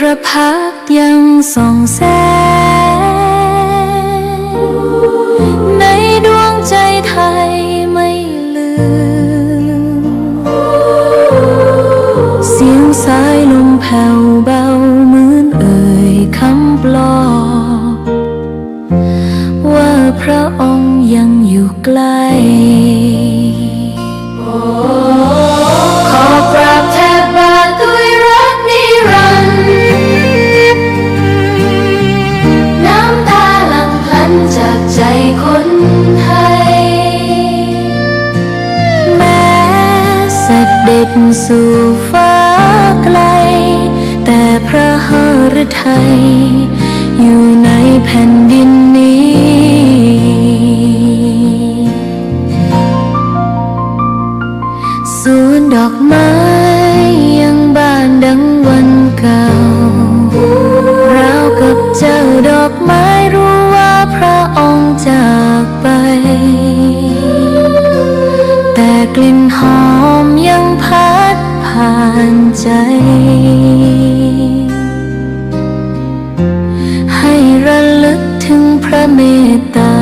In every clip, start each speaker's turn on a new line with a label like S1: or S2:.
S1: ระพักตร์ยังส่องแสงในดวงใจไทยไม่ลืมเสียงสายลมแผ่วเบาเหมือนเอ่ยคำปลอบว่าพระองค์ยังอยู่ใกล้ขอกราบแทบบาทด้วยรักนิรันดร์น้ำตาหลั่งพลันจากใจคนไทยแม้เสด็จสู่ฟ้าไกลแต่พระหฤทัยอยู่ในแผ่นดินนี้สวนดอกไม้ยังบานดังวันเก่าราวกับเจ้าดอกไม้รู้ว่าพระองค์จากไปแต่กลิ่นหอมยังพัดผ่านใจให้ระลึกถึงพระเมตตา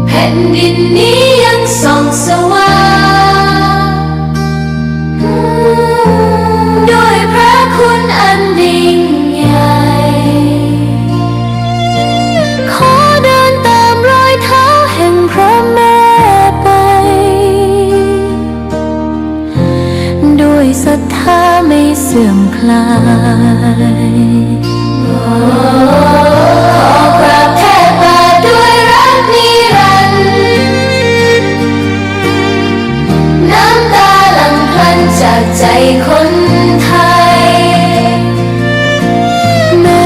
S1: แผ่นดินนี้ยังส่องสว่างด้วยพระคุณอันยิ่งใหญ่ขอเดินตามรอยเท้าแห่งพระแม่ไปด้วยศรัทธาไม่เสื่อมคลายขอกราบแทบบาทด้วยรักนิรันดร์น้ำตาหลั่งพลันจากใจคนไทยแม้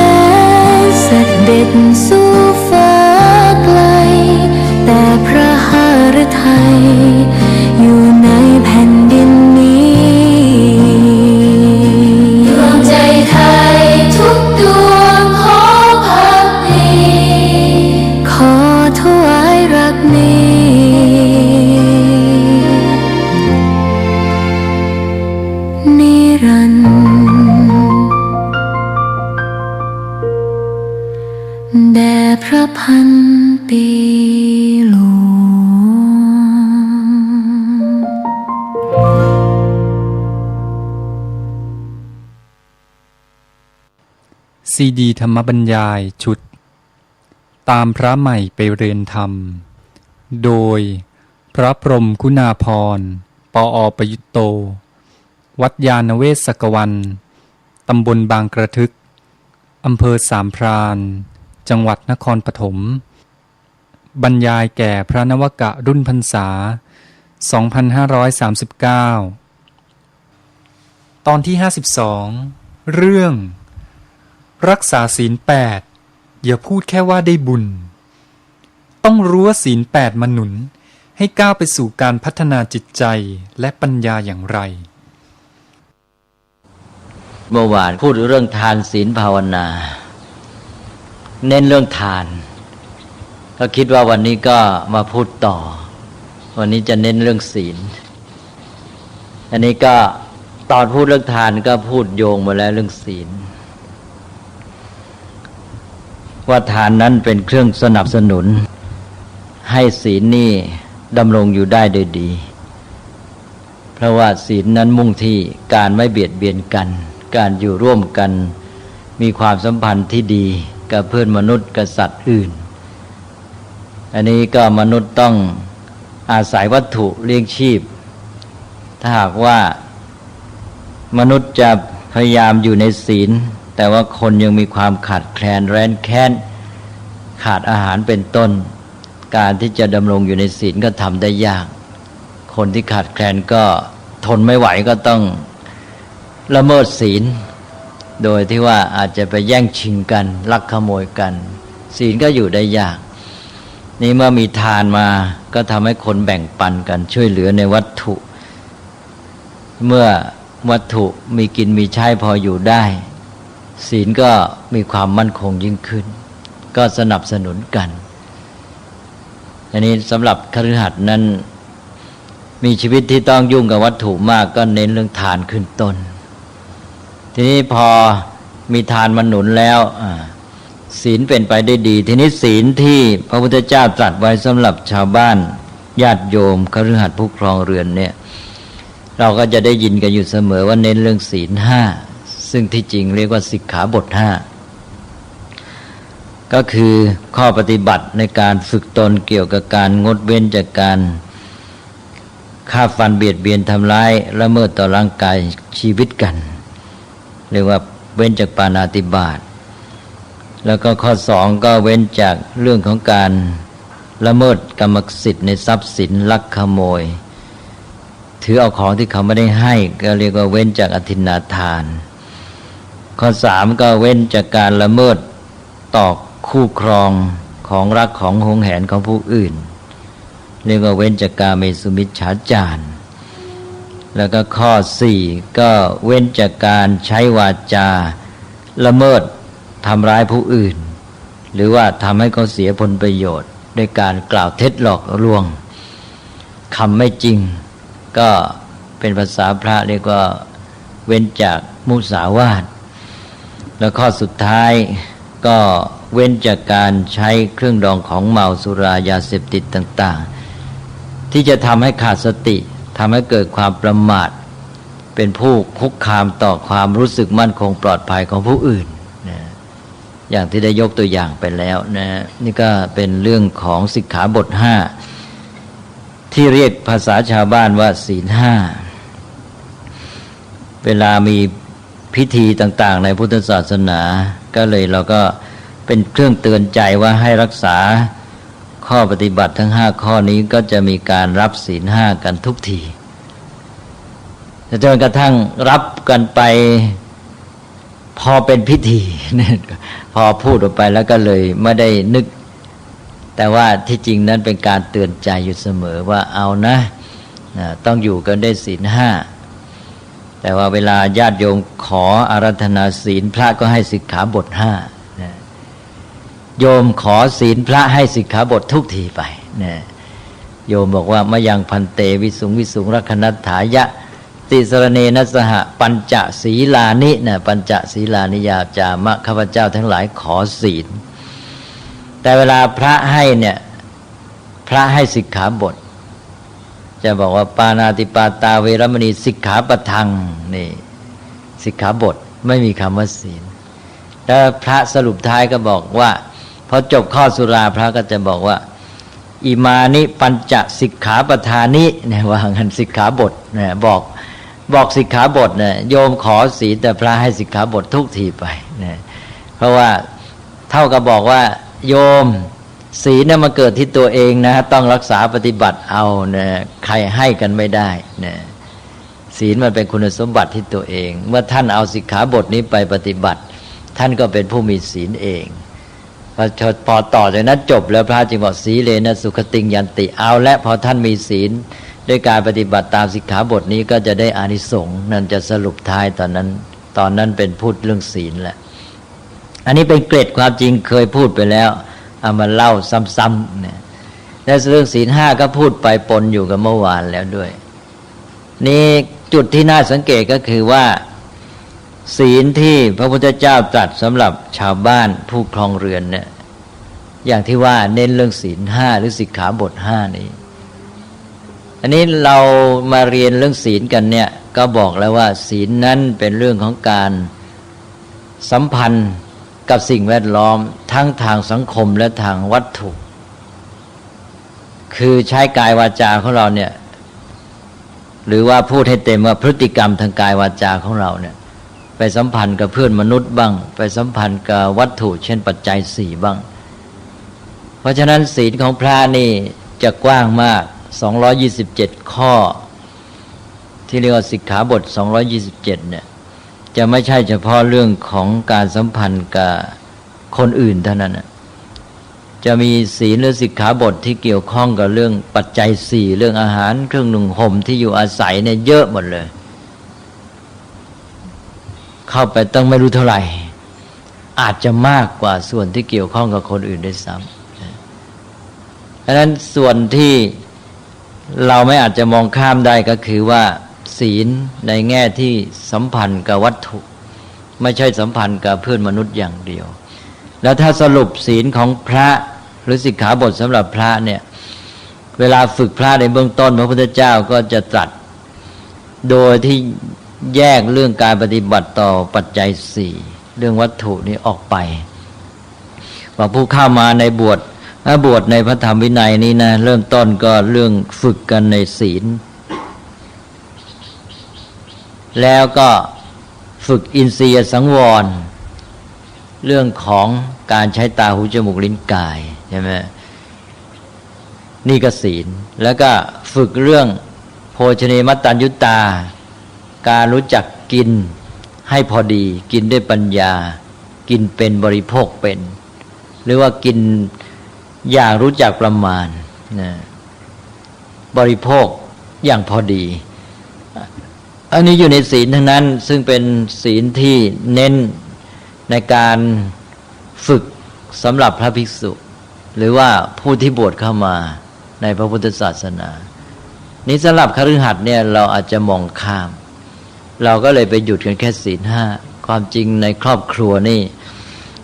S1: เสด็จสู่ฟ้าไกลแต่พระหฤทัยอยู่ในแผ่นดินนี้ดวงใจไทยทุกดวงขอพักดีขอถวายรักนี้นิรันดร์แด่พระพันปีหลวง
S2: ซีดีธรรมบรรยายชุดตามพระใหม่ไปเรียนธรรมโดยพระพรหมคุณาภรณ์ปอ.ประยุตโตวัดยานเวศกวันตำบลบางกระทึกอำเภอสามพรานจังหวัดนครปฐมบรรยายแก่พระนวกะรุ่นพรรษา 2539 ตอนที่ 52 เรื่องรักษาศีล 8อย่าพูดแค่ว่าได้บุญต้องรู้ว่าศีล 8มาหนุนให้ก้าวไปสู่การพัฒนาจิตใจและปัญญาอย่างไร
S3: เมื่อวานพูดเรื่องทานศีลภาวนาเน้นเรื่องทานก็คิดว่าวันนี้ก็มาพูดต่อวันนี้จะเน้นเรื่องศีลอันนี้ก็ตอนพูดเรื่องทานก็พูดโยงมาแล้วเรื่องศีลว่าทานนั้นเป็นเครื่องสนับสนุนให้ศีลนี่ดำรงอยู่ได้โดยดีเพราะว่าศีลนั้นมุ่งที่การไม่เบียดเบียนกันการอยู่ร่วมกันมีความสัมพันธ์ที่ดีกับเพื่อนมนุษย์กับสัตว์อื่นอันนี้ก็มนุษย์ต้องอาศัยวัตถุเลี้ยงชีพถ้าหากว่ามนุษย์จะพยายามอยู่ในศีลแต่ว่าคนยังมีความขาดแคลนแร้นแค้นขาดอาหารเป็นต้นการที่จะดำรงอยู่ในศีลก็ทำได้ยากคนที่ขาดแคลนก็ทนไม่ไหวก็ต้องละเมิดศีลโดยที่ว่าอาจจะไปแย่งชิงกันลักขโมยกันศีลก็อยู่ได้ยากนี่เมื่อมีทานมาก็ทำให้คนแบ่งปันกันช่วยเหลือในวัตถุเมื่อวัตถุมีกินมีใช้พออยู่ได้ศีลก็มีความมั่นคงยิ่งขึ้นก็สนับสนุนกันอันนี้สำหรับคฤหัสถ์นั้น มีชีวิตที่ต้องยุ่งกับวัตถุมากก็เน้นเรื่องทานขึ้นต้นทีนี้พอมีทานมาหนุนแล้วศีลเป็นไปได้ดีทีนี้ศีลที่พระพุทธเจ้าตรัสไว้สำหรับชาวบ้านญาติโยมคฤหัสถ์ผู้ครองเรือนเนี่ยเราก็จะได้ยินกันอยู่เสมอว่าเน้นเรื่องศีลห้าซึ่งที่จริงเรียกว่าสิกขาบทห้าก็คือข้อปฏิบัติในการฝึกตนเกี่ยวกับการงดเว้นจากการฆ่าฟันเบียดเบียนทำร้ายละเมิดต่อร่างกายชีวิตกันเรียกว่าเว้นจากปาณาติบาตแล้วก็ข้อสองก็เว้นจากเรื่องของการละเมิดกรรมสิทธิ์ในทรัพย์สินลักขโมยถือเอาของที่เขาไม่ได้ให้ก็เรียกว่าเว้นจากอทินนาทานข้อสามก็เว้นจากการละเมิดต่อคู่ครองของรักของหวงแหนของผู้อื่นเรียกว่าเว้นจากกาเมสุมิจฉาจารแล้วก็ข้อสี่ก็เว้นจากการใช้วาจาละเมิดทำร้ายผู้อื่นหรือว่าทำให้เขาเสียผลประโยชน์ด้วยการกล่าวเท็จหลอกลวงคำไม่จริงก็เป็นภาษาพระเรียกว่าเว้นจากมุสาวาทแล้วข้อสุดท้ายก็เว้นจากการใช้เครื่องดองของเมาสุรายาเสพติดต่างๆที่จะทำให้ขาดสติทำให้เกิดความประมาทเป็นผู้คุกคามต่อความรู้สึกมั่นคงปลอดภัยของผู้อื่นนะอย่างที่ได้ยกตัวอย่างไปแล้วนะนี่ก็เป็นเรื่องของสิกขาบทห้าที่เรียกภาษาชาวบ้านว่าศีลห้าเวลามีพิธีต่างๆในพุทธศาสนาก็เลยเราก็เป็นเครื่องเตือนใจว่าให้รักษาข้อปฏิบัติทั้ง5ข้อนี้ก็จะมีการรับศีล5กันทุกทีจนกระทั่งรับกันไปพอเป็นพิธีพอพูดออกไปแล้วก็เลยไม่ได้นึกแต่ว่าที่จริงนั้นเป็นการเตือนใจอยู่เสมอว่าเอานะต้องอยู่กันได้ศีล5แต่ว่าเวลาญาติโยมขออาราธนาศีลพระก็ให้สิกขาบท5โยมขอศีลพระให้สิกขาบททุกทีไปนะโยมบอกว่ามะยังพันเตวิสุงวิสุงรักขณัฏฐายะติสรเนนะสหปัญจศีลานินะปัญจศีลานิยาจามะข้าพเจ้าทั้งหลายขอศีลแต่เวลาพระให้เนี่ยพระให้สิกขาบทจะบอกว่าปาณาติปาตาเวรมณีสิกขาปะทังนี่สิกขาบทไม่มีคำว่าศีลแล้วพระสรุปท้ายก็บอกว่าพอจบข้อสุราพระก็จะบอกว่าอิมานิปัญจสิกขาปทานิเนี่ยว่างั้นสิกขาบทเนี่ยบอกสิกขาบทเนี่ยโยมขอศีลแต่พระให้สิกขาบททุกทีไปเนี่ยเพราะว่าเท่ากับบอกว่าโยมศีลเนี่ยมาเกิดที่ตัวเองนะต้องรักษาปฏิบัติเอาเนี่ยใครให้กันไม่ได้เนี่ยศีลมันเป็นคุณสมบัติที่ตัวเองเมื่อท่านเอาสิกขาบทนี้ไปปฏิบัติท่านก็เป็นผู้มีศีลเองพอต่อจากนั้นจบแล้วพระจึงบอกสีเลนะสุขติงยันติเอาและพอท่านมีศีลด้วยการปฏิบัติตามสิกขาบทนี้ก็จะได้อานิสงส์นั่นจะสรุปท้ายตอนนั้นเป็นพูดเรื่องศีลแหละอันนี้เป็นเกร็ดความจริงเคยพูดไปแล้วเอามาเล่าซ้ำๆเนี่ยและเรื่องศีล5ก็พูดไปปนอยู่กับเมื่อวานแล้วด้วยนี่จุดที่น่าสังเกตก็คือว่าศีลที่พระพุทธเจ้าตรัสสำหรับชาวบ้านผู้ครองเรือนเนี่ยอย่างที่ว่าเน้นเรื่องศีล5หรือสิกขาบท5นี้อันนี้เรามาเรียนเรื่องศีลกันเนี่ยก็บอกแล้วว่าศีลนั้นเป็นเรื่องของการสัมพันธ์กับสิ่งแวดล้อมทั้งทางสังคมและทางวัตถุคือใช้กายวาจาของเราเนี่ยหรือว่าพูดให้เต็มว่าพฤติกรรมทางกายวาจาของเราเนี่ยไปสัมพันธ์กับเพื่อนมนุษย์บ้างไปสัมพันธ์กับวัตถุเช่นปัจจัย4บ้างเพราะฉะนั้นศีลของพระนี่จะกว้างมาก227ข้อที่เรียกว่าสิกขาบท227เนี่ยจะไม่ใช่เฉพาะเรื่องของการสัมพันธ์กับคนอื่นเท่านั้นนะจะมีศีลหรือสิกขาบทที่เกี่ยวข้องกับเรื่องปัจจัย4เรื่องอาหารเครื่องนุ่งห่มที่อยู่อาศัยเนี่ยเยอะหมดเลยเข้าไปต้องไม่รู้เท่าไหร่อาจจะมากกว่าส่วนที่เกี่ยวข้องกับคนอื่นด้วยซ้ำเพราะฉะนั้นส่วนที่ เราไม่อาจจะมองข้ามได้ก็คือว่าศีลในแง่ที่สัมพันธ์กับวัตถุไม่ใช่สัมพันธ์กับเพื่อนมนุษย์อย่างเดียวแล้วถ้าสรุปศีลของพระหรือสิกขาบทสำหรับพระเนี่ยเวลาฝึกพระในเบื้องต้นพระพุทธเจ้าก็จะตรัสโดยที่แยกเรื่องการปฏิบัติต่อปัจจัยสี่เรื่องวัตถุนี้ออกไปว่าผู้เข้ามาในบวชในพระธรรมวินัยนี้นะเริ่มต้นก็เรื่องฝึกกันในศีลแล้วก็ฝึกอินทรียสังวรเรื่องของการใช้ตาหูจมูกลิ้นกายใช่ไหมนี่ก็ศีลแล้วก็ฝึกเรื่องโภชเนมัตตัญญุตาการรู้จักกินให้พอดีกินด้วยปัญญากินเป็นบริโภคเป็นหรือว่ากินอย่างรู้จักประมาณนะบริโภคอย่างพอดีอันนี้อยู่ในศีลทั้งนั้นซึ่งเป็นศีลที่เน้นในการฝึกสำหรับพระภิกษุหรือว่าผู้ที่บวชเข้ามาในพระพุทธศาสนานี้สำหรับคฤหัสถ์เนี่ยเราอาจจะมองข้ามเราก็เลยไปหยุดกันแค่ศีลห้าความจริงในครอบครัวนี่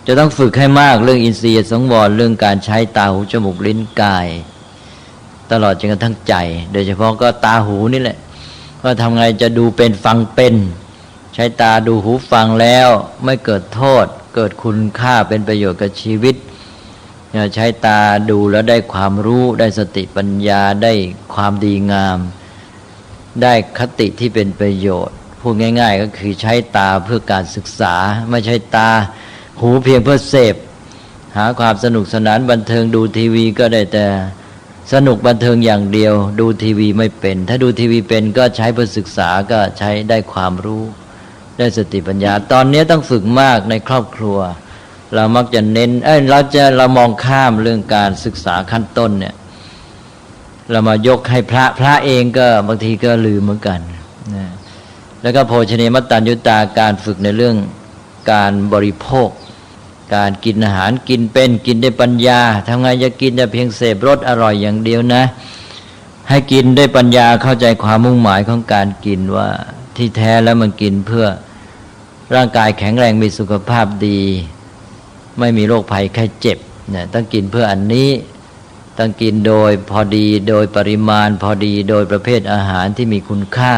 S3: จะต้องฝึกให้มากเรื่องอินทรีย์สังวรเรื่องการใช้ตาหูจมูกลิ้นกายตลอดจนกระทั่งใจโดยเฉพาะก็ตาหูนี่แหละว่าทำไงจะดูเป็นฟังเป็นใช้ตาดูหูฟังแล้วไม่เกิดโทษเกิดคุณค่าเป็นประโยชน์กับชีวิตใช้ตาดูแล้วได้ความรู้ได้สติปัญญาได้ความดีงามได้คติที่เป็นประโยชน์พูดง่ายๆก็คือใช้ตาเพื่อการศึกษาไม่ใช่ตาหูเพียงเพื่อเสพหาความสนุกสนานบันเทิงดูทีวีก็ได้แต่สนุกบันเทิงอย่างเดียวดูทีวีไม่เป็นถ้าดูทีวีเป็นก็ใช้เพื่อศึกษาก็ใช้ได้ความรู้ได้สติปัญญาตอนนี้ต้องฝึกมากในครอบครัวเรามักจะเน้นเรามองข้ามเรื่องการศึกษาขั้นต้นเนี่ยเรามายกให้พระเองก็บางทีก็ลืมเหมือนกันนะแล้วก็โภชเนมัตตัญญุตาการฝึกในเรื่องการบริโภคการกินอาหารกินเป็นกินด้วยปัญญาทำไงจะกินจะเพียงเสพรสอร่อยอย่างเดียวนะให้กินด้วยปัญญาเข้าใจความมุ่งหมายของการกินว่าที่แท้แล้วมันกินเพื่อร่างกายแข็งแรงมีสุขภาพดีไม่มีโรคภัยไข้เจ็บเนี่ยต้องกินเพื่ออันนี้ต้องกินโดยพอดีโดยปริมาณพอดีโดยประเภทอาหารที่มีคุณค่า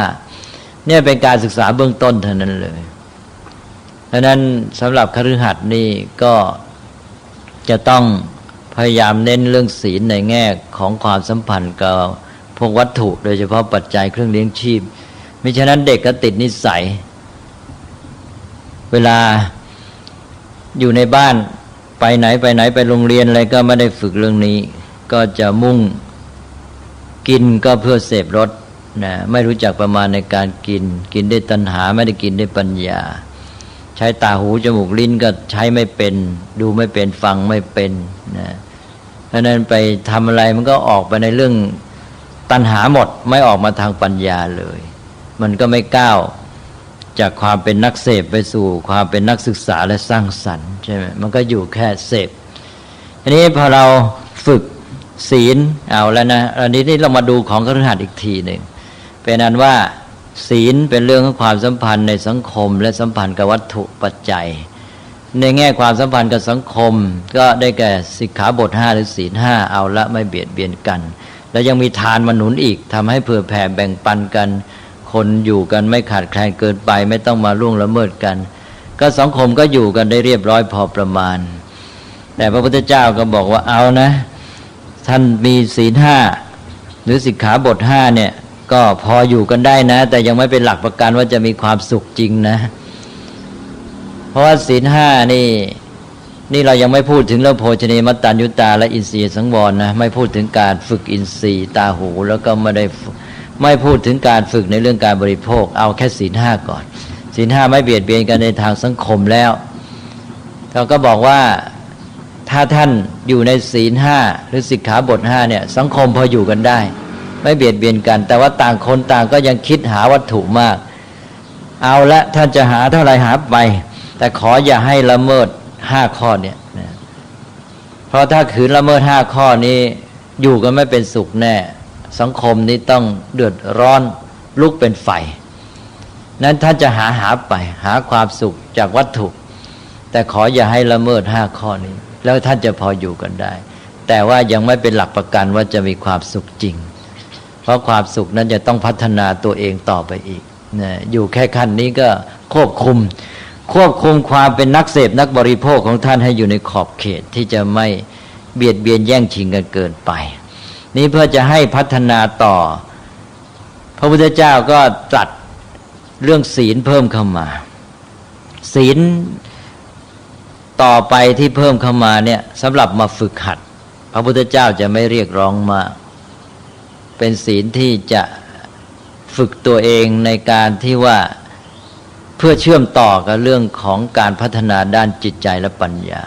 S3: เนี่ยเป็นการศึกษาเบื้องต้นเท่านั้นเลยดังนั้นสำหรับคฤหัสถ์นี่ก็จะต้องพยายามเน้นเรื่องศีลในแง่ของความสัมพันธ์กับพวกวัตถุโดยเฉพาะปัจจัยเครื่องเลี้ยงชีพมิฉะนั้นเด็กก็ติดนิสัยเวลาอยู่ในบ้านไปไหนไปโรงเรียนอะไรก็ไม่ได้ฝึกเรื่องนี้ก็จะมุ่งกินก็เพื่อเสพรสนะไม่รู้จักประมาณในการกินด้วยตัณหาไม่ได้กินด้วยปัญญาใช้ตาหูจมูกลิ้นก็ใช้ไม่เป็นดูไม่เป็นฟังไม่เป็นนะเพราะนั้นไปทำอะไรมันก็ออกไปในเรื่องตัณหาหมดไม่ออกมาทางปัญญาเลยมันก็ไม่ก้าวจากความเป็นนักเสพไปสู่ความเป็นนักศึกษาและสร้างสรรค์ใช่ไหมมันก็อยู่แค่เสพอันนี้พอเราฝึกศีลเอาแล้วนะอันนี้ที่เรามาดูของคฤหัสถ์อีกทีหนึ่งเป็นนั้นว่าศีลเป็นเรื่องของความสัมพันธ์ในสังคมและสัมพันธ์กับวัตถุปัจจัยในแง่ความสัมพันธ์กับสังคมก็ได้แก่สิกขาบท5หรือศีล5เอาละไม่เบียดเบียนกันแล้วยังมีทานมาหนุนอีกทำให้เผื่อแผ่แบ่งปันกันคนอยู่กันไม่ขาดแคลนเกินไปไม่ต้องมาล่วงละเมิดกันก็สังคมก็อยู่กันได้เรียบร้อยพอประมาณแต่พระพุทธเจ้าก็บอกว่าเอานะท่านมีศีล5หรือสิกขาบท5เนี่ยก็พออยู่กันได้นะแต่ยังไม่เป็นหลักประกันว่าจะมีความสุขจริงนะเพราะว่าศีล5นี่เรายังไม่พูดถึงเรื่องโภชเนมัตตัญญุตาและอินทรีย์สังวรนะไม่พูดถึงการฝึกอินทรีย์ตาหูแล้วก็ไม่พูดถึงการฝึกในเรื่องการบริโภคเอาแค่ศีล5ก่อนศีล5ไม่เบียดเบียนกันในทางสังคมแล้วเขาก็บอกว่าถ้าท่านอยู่ในศีล5หรือสิกขาบท5เนี่ยสังคมพออยู่กันได้ไม่เบียดเบียนกันแต่ว่าต่างคนต่างก็ยังคิดหาวัตถุมากเอาละท่านจะหาเท่าไรหาไปแต่ขออย่าให้ละเมิด5ข้อเนี่ยเพราะถ้าขืนละเมิด5ข้อนี้อยู่กันไม่เป็นสุขแน่ สังคมนี้ต้องเดือดร้อนลุกเป็นไฟนั้นท่านจะหาไปหาความสุขจากวัตถุแต่ขออย่าให้ละเมิด5ข้อนี้แล้วท่านจะพออยู่กันได้แต่ว่ายังไม่เป็นหลักประกันว่าจะมีความสุขจริงเพราะความสุขนั้นจะต้องพัฒนาตัวเองต่อไปอีกนะอยู่แค่ขั้นนี้ก็ควบคุมความเป็นนักเสพนักบริโภคของท่านให้อยู่ในขอบเขตที่จะไม่เบียดเบียนแย่งชิงกันเกินไปนี้เพื่อจะให้พัฒนาต่อพระพุทธเจ้าก็ตรัสเรื่องศีลเพิ่มเข้ามาศีลต่อไปที่เพิ่มเข้ามาเนี่ยสำหรับมาฝึกหัดพระพุทธเจ้าจะไม่เรียกร้องมากเป็นศีลที่จะฝึกตัวเองในการที่ว่าเพื่อเชื่อมต่อกับเรื่องของการพัฒนาด้านจิตใจและปัญญา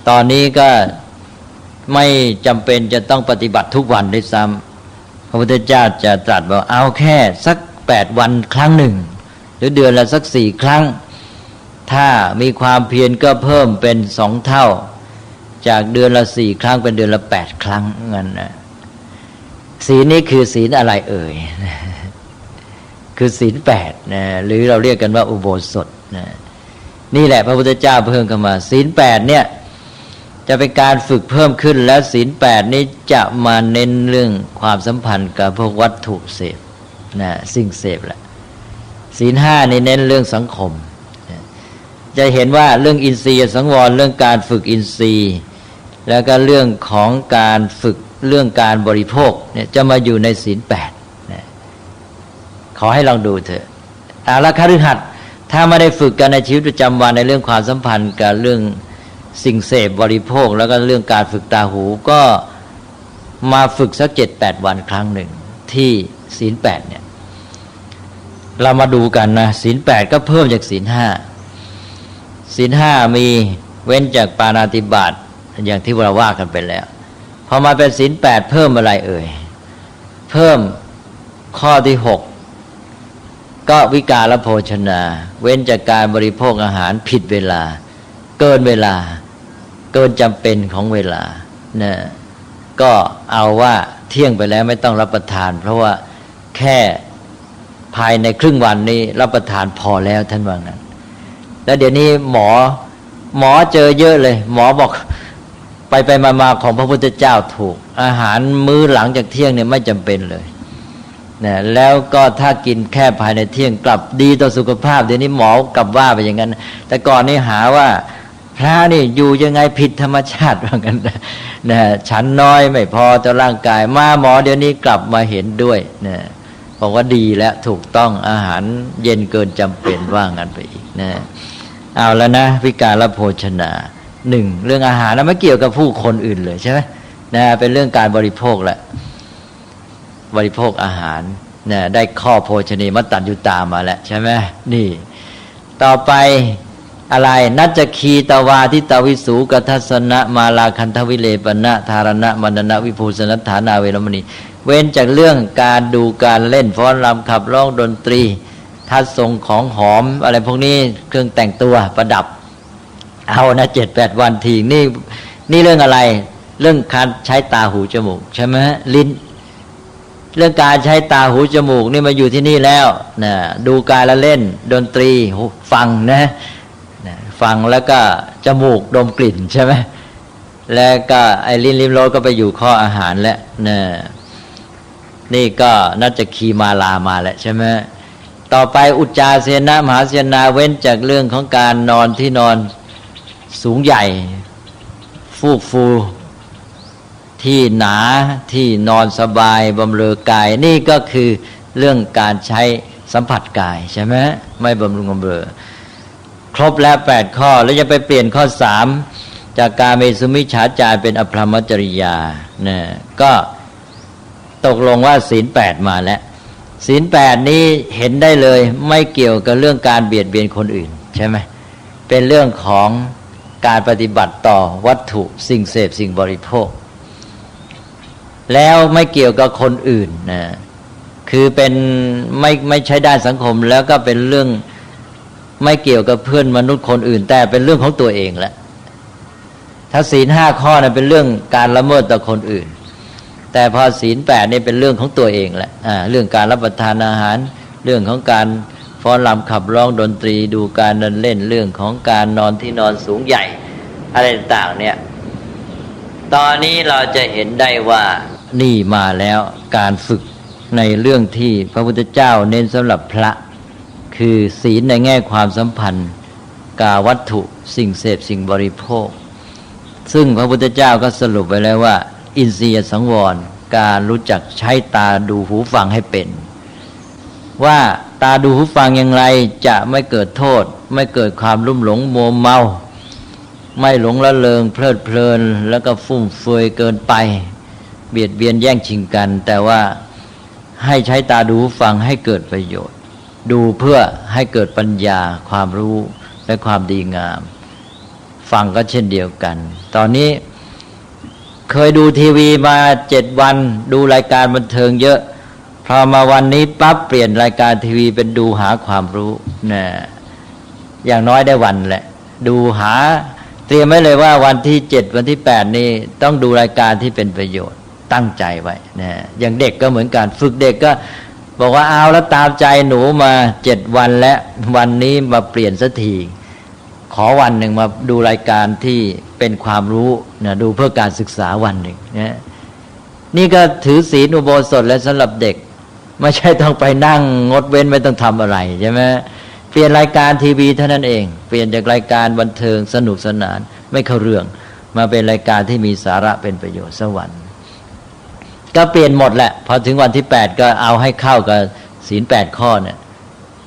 S3: ตอนนี้ก็ไม่จำเป็นจะต้องปฏิบัติทุกวันด้วยซ้ำพระพุทธเจ้าจะตรัสว่าเอาแค่สัก8 วันครั้งหนึ่งหรือเดือนละสัก4 ครั้งถ้ามีความเพียรก็เพิ่มเป็น2 เท่าจากเดือนละ4 ครั้งเป็นเดือนละ8 ครั้งงั้นนะศีลนี้คือศีลอะไรเอ่ยคือศีล8นะหรือเราเรียกกันว่าอุโบสถนะนี่แหละพระพุทธเจ้าเพิ่มเข้ามาศีล8เนี่ยจะเป็นการฝึกเพิ่มขึ้นแล้วศีล8นี้จะมาเน้นเรื่องความสัมพันธ์กับพวกวัตถุเสพนะสิ่งเสพแหละศีล5นี่เน้นเรื่องสังคมจะเห็นว่าเรื่องอินทรีย์สังวรเรื่องการฝึกอินทรีย์แล้วก็เรื่องของการฝึกเรื่องการบริโภคเนี่ยจะมาอยู่ในศีล8นะขอให้ลองดูเถอะอาละคฤหัสถ์ถ้าไม่ได้ฝึกกันในชีวิตประจำวันในเรื่องความสัมพันธ์กับเรื่องสิ่งเสพบริโภคแล้วก็เรื่องการฝึกตาหูก็มาฝึกสัก 7-8 วันครั้งหนึ่งที่ศีล8เนี่ยเรามาดูกันนะศีล8ก็เพิ่มจากศีล5ศีล5มีเว้นจากปาณาติบาตอย่างที่เราว่ากันไปแล้วพอมาเป็นศีล8เพิ่มอะไรเอ่ยเพิ่มข้อที่6ก็วิกาลโภชนาเว้นจากการบริโภคอาหารผิดเวลาเกินเวลาเกินจำเป็นของเวลานะก็เอาว่าเที่ยงไปแล้วไม่ต้องรับประทานเพราะว่าแค่ภายในครึ่งวันนี้รับประทานพอแล้วท่านว่างั้นแล้วเดี๋ยวนี้หมอเจอเยอะเลยหมอบอกไปมาของพระพุทธเจ้าถูกอาหารมื้อหลังจากเที่ยงเนี่ยไม่จำเป็นเลยนะแล้วก็ถ้ากินแค่ภายในเที่ยงกลับดีต่อสุขภาพเดี๋ยวนี้หมอกลับว่าไปอย่างนั้นแต่ก่อนนี่หาว่าพระนี่อยู่ยังไงผิดธรรมชาติว่างั้นนะฉันน้อยไม่พอต่อร่างกายมาหมอเดี๋ยวนี้กลับมาเห็นด้วยนะบอกว่าดีแล้วถูกต้องอาหารเย็นเกินจำเป็นว่างั้นไปอีกนะเอาแล้วนะวิกาลโภชนา1เรื่องอาหารนะไม่เกี่ยวกับผู้คนอื่นเลยใช่ไหมนะเป็นเรื่องการบริโภคแหละบริโภคอาหารนะได้ข้อโภชนีมัตตัญญูตามาแล้วใช่ไหมนี่ต่อไปอะไรนัจจคีตวาทิตวิสูกทัสนะมาลาคันทวิเลปนะธารณะมณณวิภูสนัฏฐานาเวรมณีเว้นจากเรื่องการดูการเล่นฟ้อนรำขับร้องดนตรีทัดทรงของหอมอะไรพวกนี้เครื่องแต่งตัวประดับเอานะ 7-8 วันทีนี่เรื่องอะไรเรื่องการใช้ตาหูจมูกใช่ไหมลิ้นเรื่องการใช้ตาหูจมูกนี่มาอยู่ที่นี่แล้วนะดูการละเล่นดนตรีฟังนะฟังแล้วก็จมูกดมกลิ่นใช่ไหมแล้วก็ไอ้ลิ้นลิ้มรสก็ไปอยู่ข้ออาหารแล้วนะนี่ก็นัจจคีมาลามาแล้วใช่ไหมต่อไปอุจจาเสนะมหาเสนาเว้นจากเรื่องของการนอนที่นอนสูงใหญ่ฟูกฟูที่หนาที่นอนสบายบำเรอกายนี่ก็คือเรื่องการใช้สัมผัสกายใช่ไหมไม่บำรุงบำเรอครบแล้ว8ข้อแล้วจะไปเปลี่ยนข้อ3จากการเมสุมิจฉาจารเป็นอภรรมจริยานะก็ตกลงว่าศีล8มาแล้วศีล8นี้เห็นได้เลยไม่เกี่ยวกับเรื่องการเบียดเบียนคนอื่นใช่ไหมเป็นเรื่องของการปฏิบัติต่อวัตถุสิ่งเสพสิ่งบริโภคแล้วไม่เกี่ยวกับคนอื่นนะคือเป็นไม่ใช่ด้านสังคมแล้วก็เป็นเรื่องไม่เกี่ยวกับเพื่อนมนุษย์คนอื่นแต่เป็นเรื่องของตัวเองแหละถ้าศีล5ข้อนะเป็นเรื่องการละเมิดต่อคนอื่น แต่พอศีล8นี่เป็นเรื่องของตัวเองแหละเรื่องการรับประทานอาหารเรื่องของการฟ้อนรำขับร้องดนตรีดูการเดินเล่นเรื่องของการนอนที่นอนสูงใหญ่อะไรต่างๆเนี่ยตอนนี้เราจะเห็นได้ว่านี่มาแล้วการฝึกในเรื่องที่พระพุทธเจ้าเน้นสำหรับพระคือศีลในแง่ความสัมพันธ์กาวัตถุสิ่งเสพสิ่งบริโภคซึ่งพระพุทธเจ้าก็สรุปไว้แล้วว่าอินทรียสังวรการรู้จักใช้ตาดูหูฟังให้เป็นว่าตาดูหูฟังอย่างไรจะไม่เกิดโทษไม่เกิดความลุ่มหลงมัวเมาไม่หลงละเลงเพลิดเพลินแล้วก็ฟุ่มเฟือยเกินไปเบียดเบียนแย่งชิงกันแต่ว่าให้ใช้ตาดูหูฟังให้เกิดประโยชน์ดูเพื่อให้เกิดปัญญาความรู้และความดีงามฟังก็เช่นเดียวกันตอนนี้เคยดูทีวีมา7 วันดูรายการบันเทิงเยอะพอมาวันนี้ปั๊บเปลี่ยนรายการทีวีเป็นดูหาความรู้นะอย่างน้อยได้วันแหละดูหาเตรียมไว้เลยว่าวันที่7วันที่8นี่ต้องดูรายการที่เป็นประโยชน์ตั้งใจไว้นะอย่างเด็กก็เหมือนกันฝึกเด็กก็บอกว่าเอาแล้วตามใจหนูมา7 วันและวันนี้มาเปลี่ยนสักทีขอวันหนึ่งมาดูรายการที่เป็นความรู้นะดูเพื่อการศึกษาวันหนึ่งนะนี่ก็ถือศีลอุโบสถและสำหรับเด็กไม่ใช่ต้องไปนั่งงดเว้นไม่ต้องทำอะไรใช่ไหมเปลี่ยนรายการทีวีเท่านั้นเองเปลี่ยนจากรายการบันเทิงสนุกสนานไม่เข้าเรื่องมาเป็นรายการที่มีสาระเป็นประโยชน์สวรรค์ก็เปลี่ยนหมดแหละพอถึงวันที่8ก็เอาให้เข้ากับศีล8 ข้อเนี่ย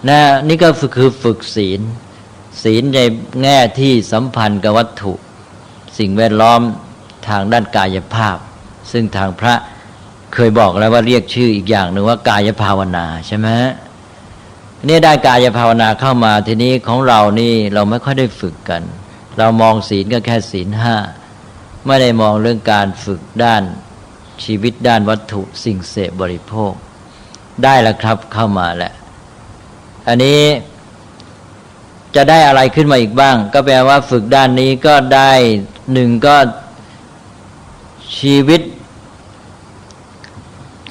S3: นะนี่ก็คือฝึกศีลในแง่ที่สัมพันธ์กับวัตถุสิ่งแวดล้อมทางด้านกายภาพซึ่งทางพระเคยบอกแล้วว่าเรียกชื่ออีกอย่างหนึ่งว่ากายภาวนาใช่ไหมนี่ได้กายภาวนาเข้ามาทีนี้ของเรานี่เราไม่ค่อยได้ฝึกกันเรามองศีลก็แค่ศีล 5ไม่ได้มองเรื่องการฝึกด้านชีวิตด้านวัตถุสิ่งเสพบริโภคได้แล้วครับเข้ามาแล้วอันนี้จะได้อะไรขึ้นมาอีกบ้างก็แปลว่าฝึกด้านนี้ก็ได้1ก็ชีวิต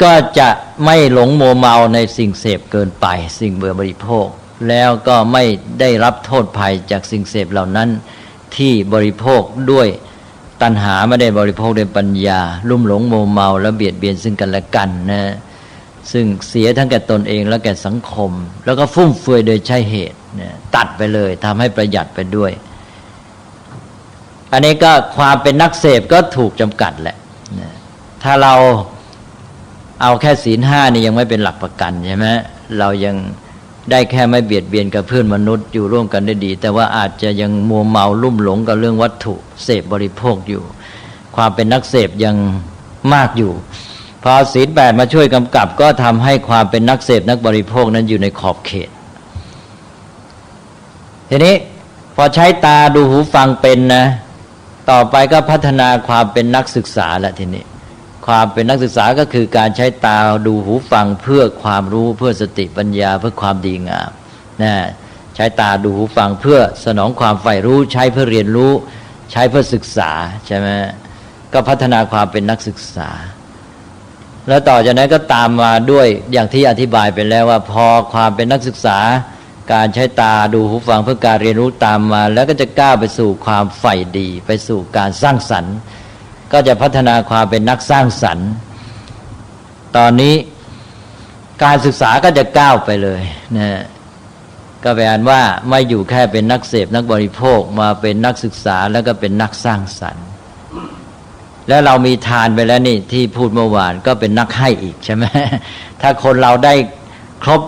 S3: ก็จะไม่หลงมัวเมาในสิ่งเสพเกินไปสิ่งเบื่อบริโภคแล้วก็ไม่ได้รับโทษภัยจากสิ่งเสพเหล่านั้นที่บริโภคด้วยตัณหาไม่ได้บริโภคด้วยปัญญาลุ่มหลงมัวเมาและเบียดเบียนซึ่งกันและกันนะซึ่งเสียทั้งแก่ตนเองและแก่สังคมแล้วก็ฟุ่มเฟือยโดยใช่เหตุนะตัดไปเลยทำให้ประหยัดไปด้วยอันนี้ก็ความเป็นนักเสพก็ถูกจำกัดแหละนะถ้าเราเอาแค่ศีล 5นี่ยังไม่เป็นหลักประกันใช่ไหมเรายังได้แค่ไม่เบียดเบียนกับเพื่อนมนุษย์อยู่ร่วมกันได้ดีแต่ว่าอาจจะยังมัวเมาลุ่มหลงกับเรื่องวัตถุเสพบริโภคอยู่ความเป็นนักเสพยังมากอยู่พอศีล 8มาช่วยกำกับก็ทำให้ความเป็นนักเสพนักบริโภคนั้นอยู่ในขอบเขตทีนี้พอใช้ตาดูหูฟังเป็นนะต่อไปก็พัฒนาความเป็นนักศึกษาละทีนี้ความเป็นนักศึกษาก็คือการใช้ตาดูหูฟังเพื่อความรู้เพื่อสติปัญญาเพื่อความดีงามนะใช้ตาดูหูฟังเพื่อสนองความใฝ่รู้ใช้เพื่อเรียนรู้ใช้เพื่อศึกษาใช่ไหมก็พัฒนาความเป็นนักศึกษาแล้วต่อจากนั้นก็ตามมาด้วยอย่างที่อธิบายไปแล้วว่าพอความเป็นนักศึกษาการใช้ตาดูหูฟังเพื่อการเรียนรู้ตามมาแล้วก็จะก้าวไปสู่ความใฝ่ดีไปสู่การสร้างสรรค์ก็จะพัฒนาความเป็นนักสร้างสรรค์ตอนนี้การศึกษาก็จะก้าวไปเลยนะก็แปลว่าไม่อยู่แค่เป็นนักเสพนักบริโภคมาเป็นนักศึกษาแล้วก็เป็นนักสร้างสรรค์แล้วเรามีทานไปแล้วนี่ที่พูดเมื่อวานก็เป็นนักให้อีกใช่ไหมถ้าคนเราได้ครบ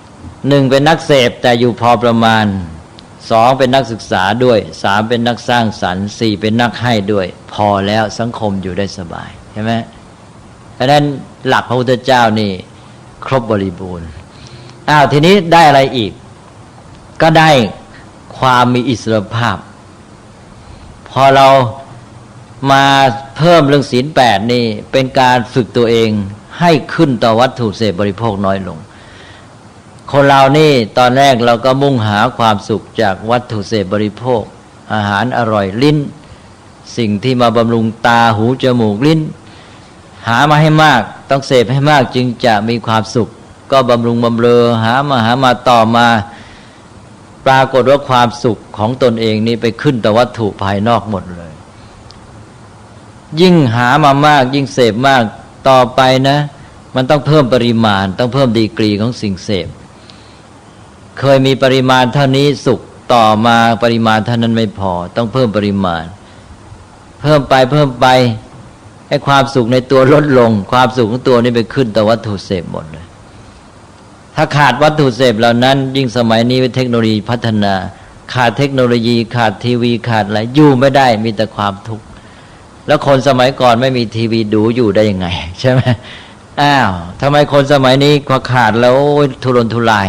S3: 1เป็นนักเสพแต่อยู่พอประมาณ2เป็นนักศึกษาด้วย3เป็นนักสร้างสรรค์4เป็นนักให้ด้วยพอแล้วสังคมอยู่ได้สบายใช่ไหมเพราะนั้นหลักพระพุทธเจ้านี่ครบบริบูรณ์ทีนี้ได้อะไรอีกก็ได้ความมีอิสรภาพพอเรามาเพิ่มเรื่องศีล 8นี่เป็นการฝึกตัวเองให้ขึ้นต่อวัตถุเสพบริโภคน้อยลงคนเรานี่ตอนแรกเราก็มุ่งหาความสุขจากวัตถุเสพบริโภคอาหารอร่อยลิ้นสิ่งที่มาบำรุงตาหูจมูกลิ้น หามาให้มากต้องเสพให้มากจึงจะมีความสุขก็บำรุงบำเรอหามาต่อมาปรากฏว่าความสุขของตนเองนี่ไปขึ้นแต่วัตถุภายนอกหมดเลยยิ่งหามามากยิ่งเสพมากต่อไปนะมันต้องเพิ่มปริมาณต้องเพิ่มดีกรีของสิ่งเสพเคยมีปริมาณเท่านี้สุขต่อมาปริมาณเท่านั้นไม่พอต้องเพิ่มปริมาณเพิ่มไปให้ความสุขในตัวลดลงความสุขของตัวนี่ไปขึ้นแต่วัตถุเสพหมดเลยถ้าขาดวัตถุเสพเหล่านั้นยิ่งสมัยนี้เทคโนโลยีพัฒนาขาดเทคโนโลยีขาดทีวีขาดอะไรอยู่ไม่ได้มีแต่ความทุกข์แล้วคนสมัยก่อนไม่มีทีวีดูอยู่ได้ยังไงใช่ไหมอ้าวทำไมคนสมัยนี้พอขาดแล้วทุรนทุราย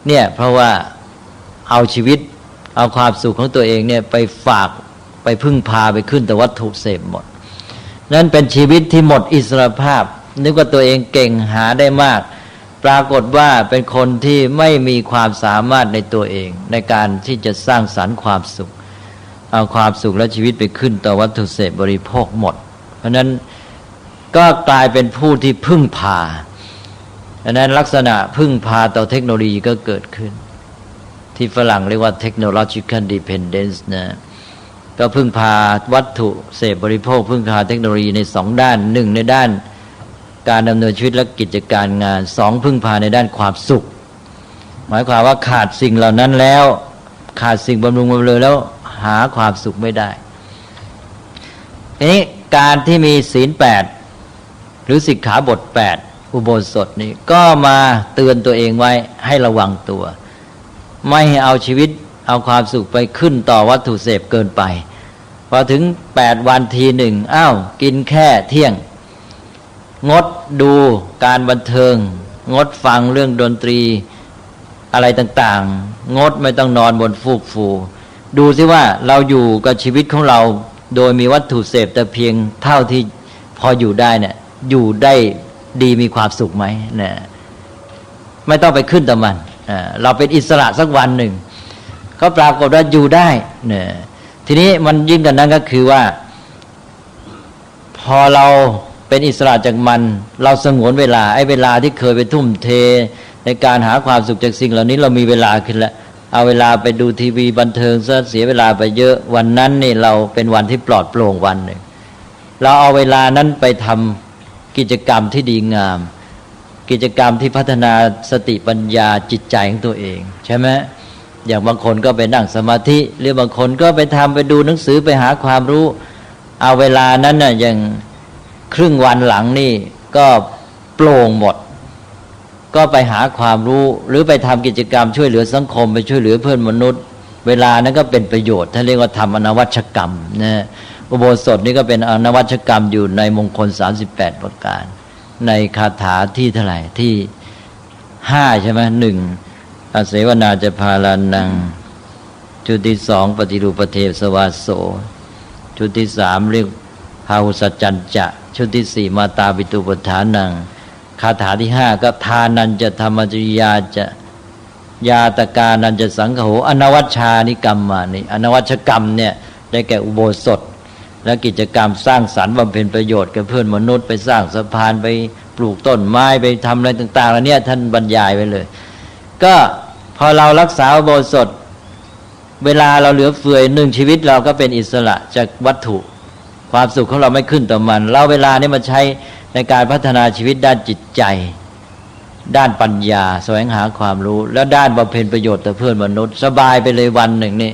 S3: เนี่ยเพราะว่าเอาชีวิตเอาความสุขของตัวเองเนี่ยไปฝากไปพึ่งพาไปขึ้นแต่วัตถุเสพหมดนั่นเป็นชีวิตที่หมดอิสรภาพนึกว่าตัวเองเก่งหาได้มากปรากฏว่าเป็นคนที่ไม่มีความสามารถในตัวเองในการที่จะสร้างสรรค์ความสุขเอาความสุขและชีวิตไปขึ้นต่อวัตถุเสพบริโภคหมดเพราะนั้นก็กลายเป็นผู้ที่พึ่งพาดังนั้นลักษณะพึ่งพาต่อเทคโนโลยีก็เกิดขึ้นที่ฝรั่งเรียกว่า technological dependence นะก็พึ่งพาวัตถุเสพบริโภคพึ่งพาเทคโนโลยีในสองด้านหนึ่งในด้านการดำเนินชีวิตและกิจการงานสองพึ่งพาในด้านความสุขหมายความว่าขาดสิ่งเหล่านั้นแล้วขาดสิ่งบำรุงบำเรอแล้วหาความสุขไม่ได้ทีนี้การที่มีศีล8หรือสิกขาบท8อุโบสถนี้ก็มาเตือนตัวเองไว้ให้ระวังตัวไม่ให้เอาชีวิตเอาความสุขไปขึ้นต่อวัตถุเสพเกินไปพอถึง8วันทีหนึ่งอ้าวกินแค่เที่ยงงดดูการบันเทิงงดฟังเรื่องดนตรีอะไรต่างๆงดไม่ต้องนอนบนฟูกฟูดูซิว่าเราอยู่กับชีวิตของเราโดยมีวัตถุเสพแต่เพียงเท่าที่พออยู่ได้เนี่ยอยู่ได้ดีมีความสุขไหมเนี่ยไม่ต้องไปขึ้นแต่มันเราเป็นอิสระสักวันหนึ่งก็ปรากฏว่าอยู่ได้เนี่ยทีนี้มันยิ่งกันนั้นก็คือว่าพอเราเป็นอิสระจากมันเราสงวนเวลาไอ้เวลาที่เคยไปทุ่มเทในการหาความสุขจากสิ่งเหล่านี้เรามีเวลาขึ้นแล้วเอาเวลาไปดูทีวีบันเทิงซะเสียเวลาไปเยอะวันนั้นนี่เราเป็นวันที่ปลอดโปร่งวันหนึ่งเราเอาเวลานั้นไปทำกิจกรรมที่ดีงามกิจกรรมที่พัฒนาสติปัญญาจิตใจของตัวเองใช่ไหมอย่างบางคนก็ไปนั่งสมาธิหรือบางคนก็ไปทำไปดูหนังสือไปหาความรู้เอาเวลานั้นน่ะอย่างครึ่งวันหลังนี่ก็โปร่งหมดก็ไปหาความรู้หรือไปทำกิจกรรมช่วยเหลือสังคมไปช่วยเหลือเพื่อนมนุษย์เวลานั้นก็เป็นประโยชน์ท่านเรียกว่าทำอนวัชกรรมนะอุโบสถนี่ก็เป็นอนวัชกรรมอยู่ในมงคล38ประการในคาถาที่เท่าไหร่ที่5ใช่ไหม1อาเสวนาจะพาลานังชุดที่2ปฏิรูปเทสวาโสชุดที่3เรียกพาหุสัจจัญจะชุดที่4มาตาปิตุปทานังคาถาที่5ก็ทานันจะธรรมจริยาจะยาตกานันจะสังโฆอนวัชชานิกรรมมานี่อนวัชกรรมเนี่ยได้แก่อุโบสถและกิจกรรมสร้างสรรค์บำเพ็ญประโยชน์กับเพื่อนมนุษย์ไปสร้างสะพานไปปลูกต้นไม้ไปทำอะไรต่างๆแล้วเนี่ยท่านบรรยายไว้เลยก็พอเรารักษาอุโบสถเวลาเราเหลือเฟือ1ชีวิตเราก็เป็นอิสระจากวัตถุความสุขของเราไม่ขึ้นต่อมันเราเวลานี้มาใช้ในการพัฒนาชีวิตด้านจิตใจด้านปัญญาแสวงหาความรู้และด้านบำเพ็ญประโยชน์ต่อเพื่อนมนุษย์สบายไปเลยวันหนึ่งนี่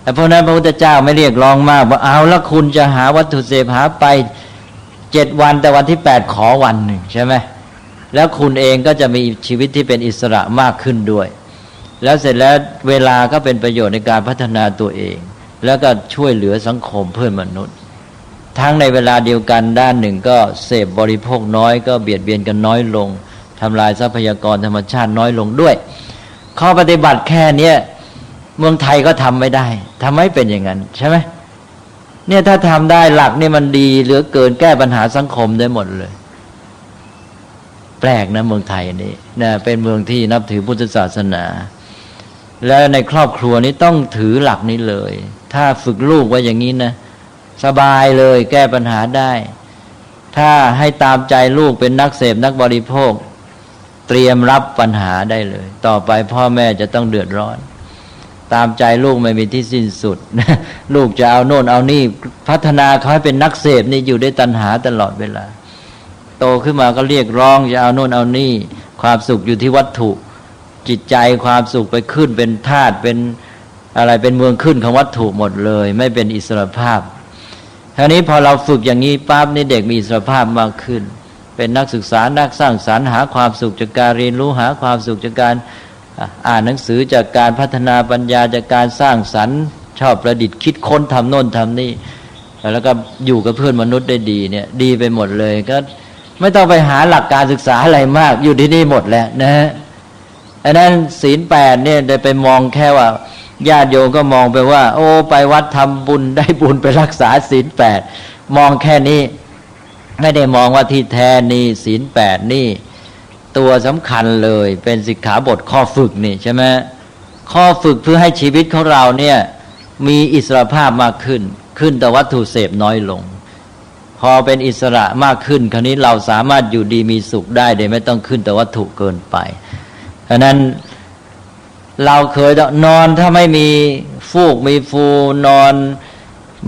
S3: แต่เพราะนั้นพระพุทธเจ้าไม่เรียกร้องมากว่าเอาละคุณจะหาวัตถุเสพหาไป7วันแต่วันที่8ขอวันหนึ่งใช่ไหมแล้วคุณเองก็จะมีชีวิตที่เป็นอิสระมากขึ้นด้วยแล้วเสร็จแล้วเวลาก็เป็นประโยชน์ในการพัฒนาตัวเองแล้วก็ช่วยเหลือสังคมเพื่อนมนุษย์ทั้งในเวลาเดียวกันด้านหนึ่งก็เสพบริโภคน้อยก็เบียดเบียนกันน้อยลงทำลายทรัพยากรธรรมชาติน้อยลงด้วยข้อปฏิบัติแค่นี้เมืองไทยก็ทำไม่ได้ทำไมเป็นอย่างนั้นใช่ไหมเนี่ยถ้าทำได้หลักนี่มันดีเหลือเกินแก้ปัญหาสังคมได้หมดเลยแปลกนะเมืองไทยนี่นะเป็นเมืองที่นับถือพุทธศาสนาและในครอบครัวนี้ต้องถือหลักนี้เลยถ้าฝึกลูกไว้อย่างนี้นะสบายเลยแก้ปัญหาได้ ถ้าให้ตามใจลูกเป็นนักเสพนักบริโภคเตรียมรับปัญหาได้เลยต่อไปพ่อแม่จะต้องเดือดร้อนตามใจลูกไม่มีที่สิ้นสุด ลูกจะเอาโน่นเอานี่พัฒนาเขาให้เป็นนักเสพนี่อยู่ด้วยตัณหาตลอดเวลาโตขึ้นมาก็เรียกร้องจะเอาโน่นเอานี่ความสุขอยู่ที่วัตถุจิตใจความสุขไปขึ้นเป็นธาตุเป็นอะไรเป็นเมืองขึ้นของวัตถุหมดเลยไม่เป็นอิสรภาพทีนี้พอเราฝึกอย่างนี้ปั๊บนี่เด็กมีอิสรภาพมากขึ้นเป็นนักศึกษานักสร้างสรรค์หาความสุขจากการเรียนรู้หาความสุขจากการอ่านหนังสือจากการพัฒนาปัญญาจากการสร้างสรรค์ชอบประดิษฐ์คิดค้นทำโน่นทำนี่แล้วก็อยู่กับเพื่อนมนุษย์ได้ดีเนี่ยดีไปหมดเลยก็ไม่ต้องไปหาหลักการศึกษาอะไรมากอยู่ที่นี่หมดแล้วนะฮะอันนั้นศีล8เนี่ยได้ไปมองแค่ว่าญาติโยมก็มองไปว่าโอ้ไปวัดทำบุญได้บุญไปรักษาศีล8มองแค่นี้ไม่ได้มองว่าที่แท้นี่ศีล8นี่ตัวสำคัญเลยเป็นสิกขาบทข้อฝึกนี่ใช่ไหมข้อฝึกเพื่อให้ชีวิตของเราเนี่ยมีอิสรภาพมากขึ้นแต่วัตถุเสพน้อยลงพอเป็นอิสระมากขึ้นคราวนี้เราสามารถอยู่ดีมีสุขได้โดยไม่ต้องขึ้นแต่วัตถุเกินไปเพราะนั้นเราเคยนอนถ้าไม่มีฟูกมีฟูนอน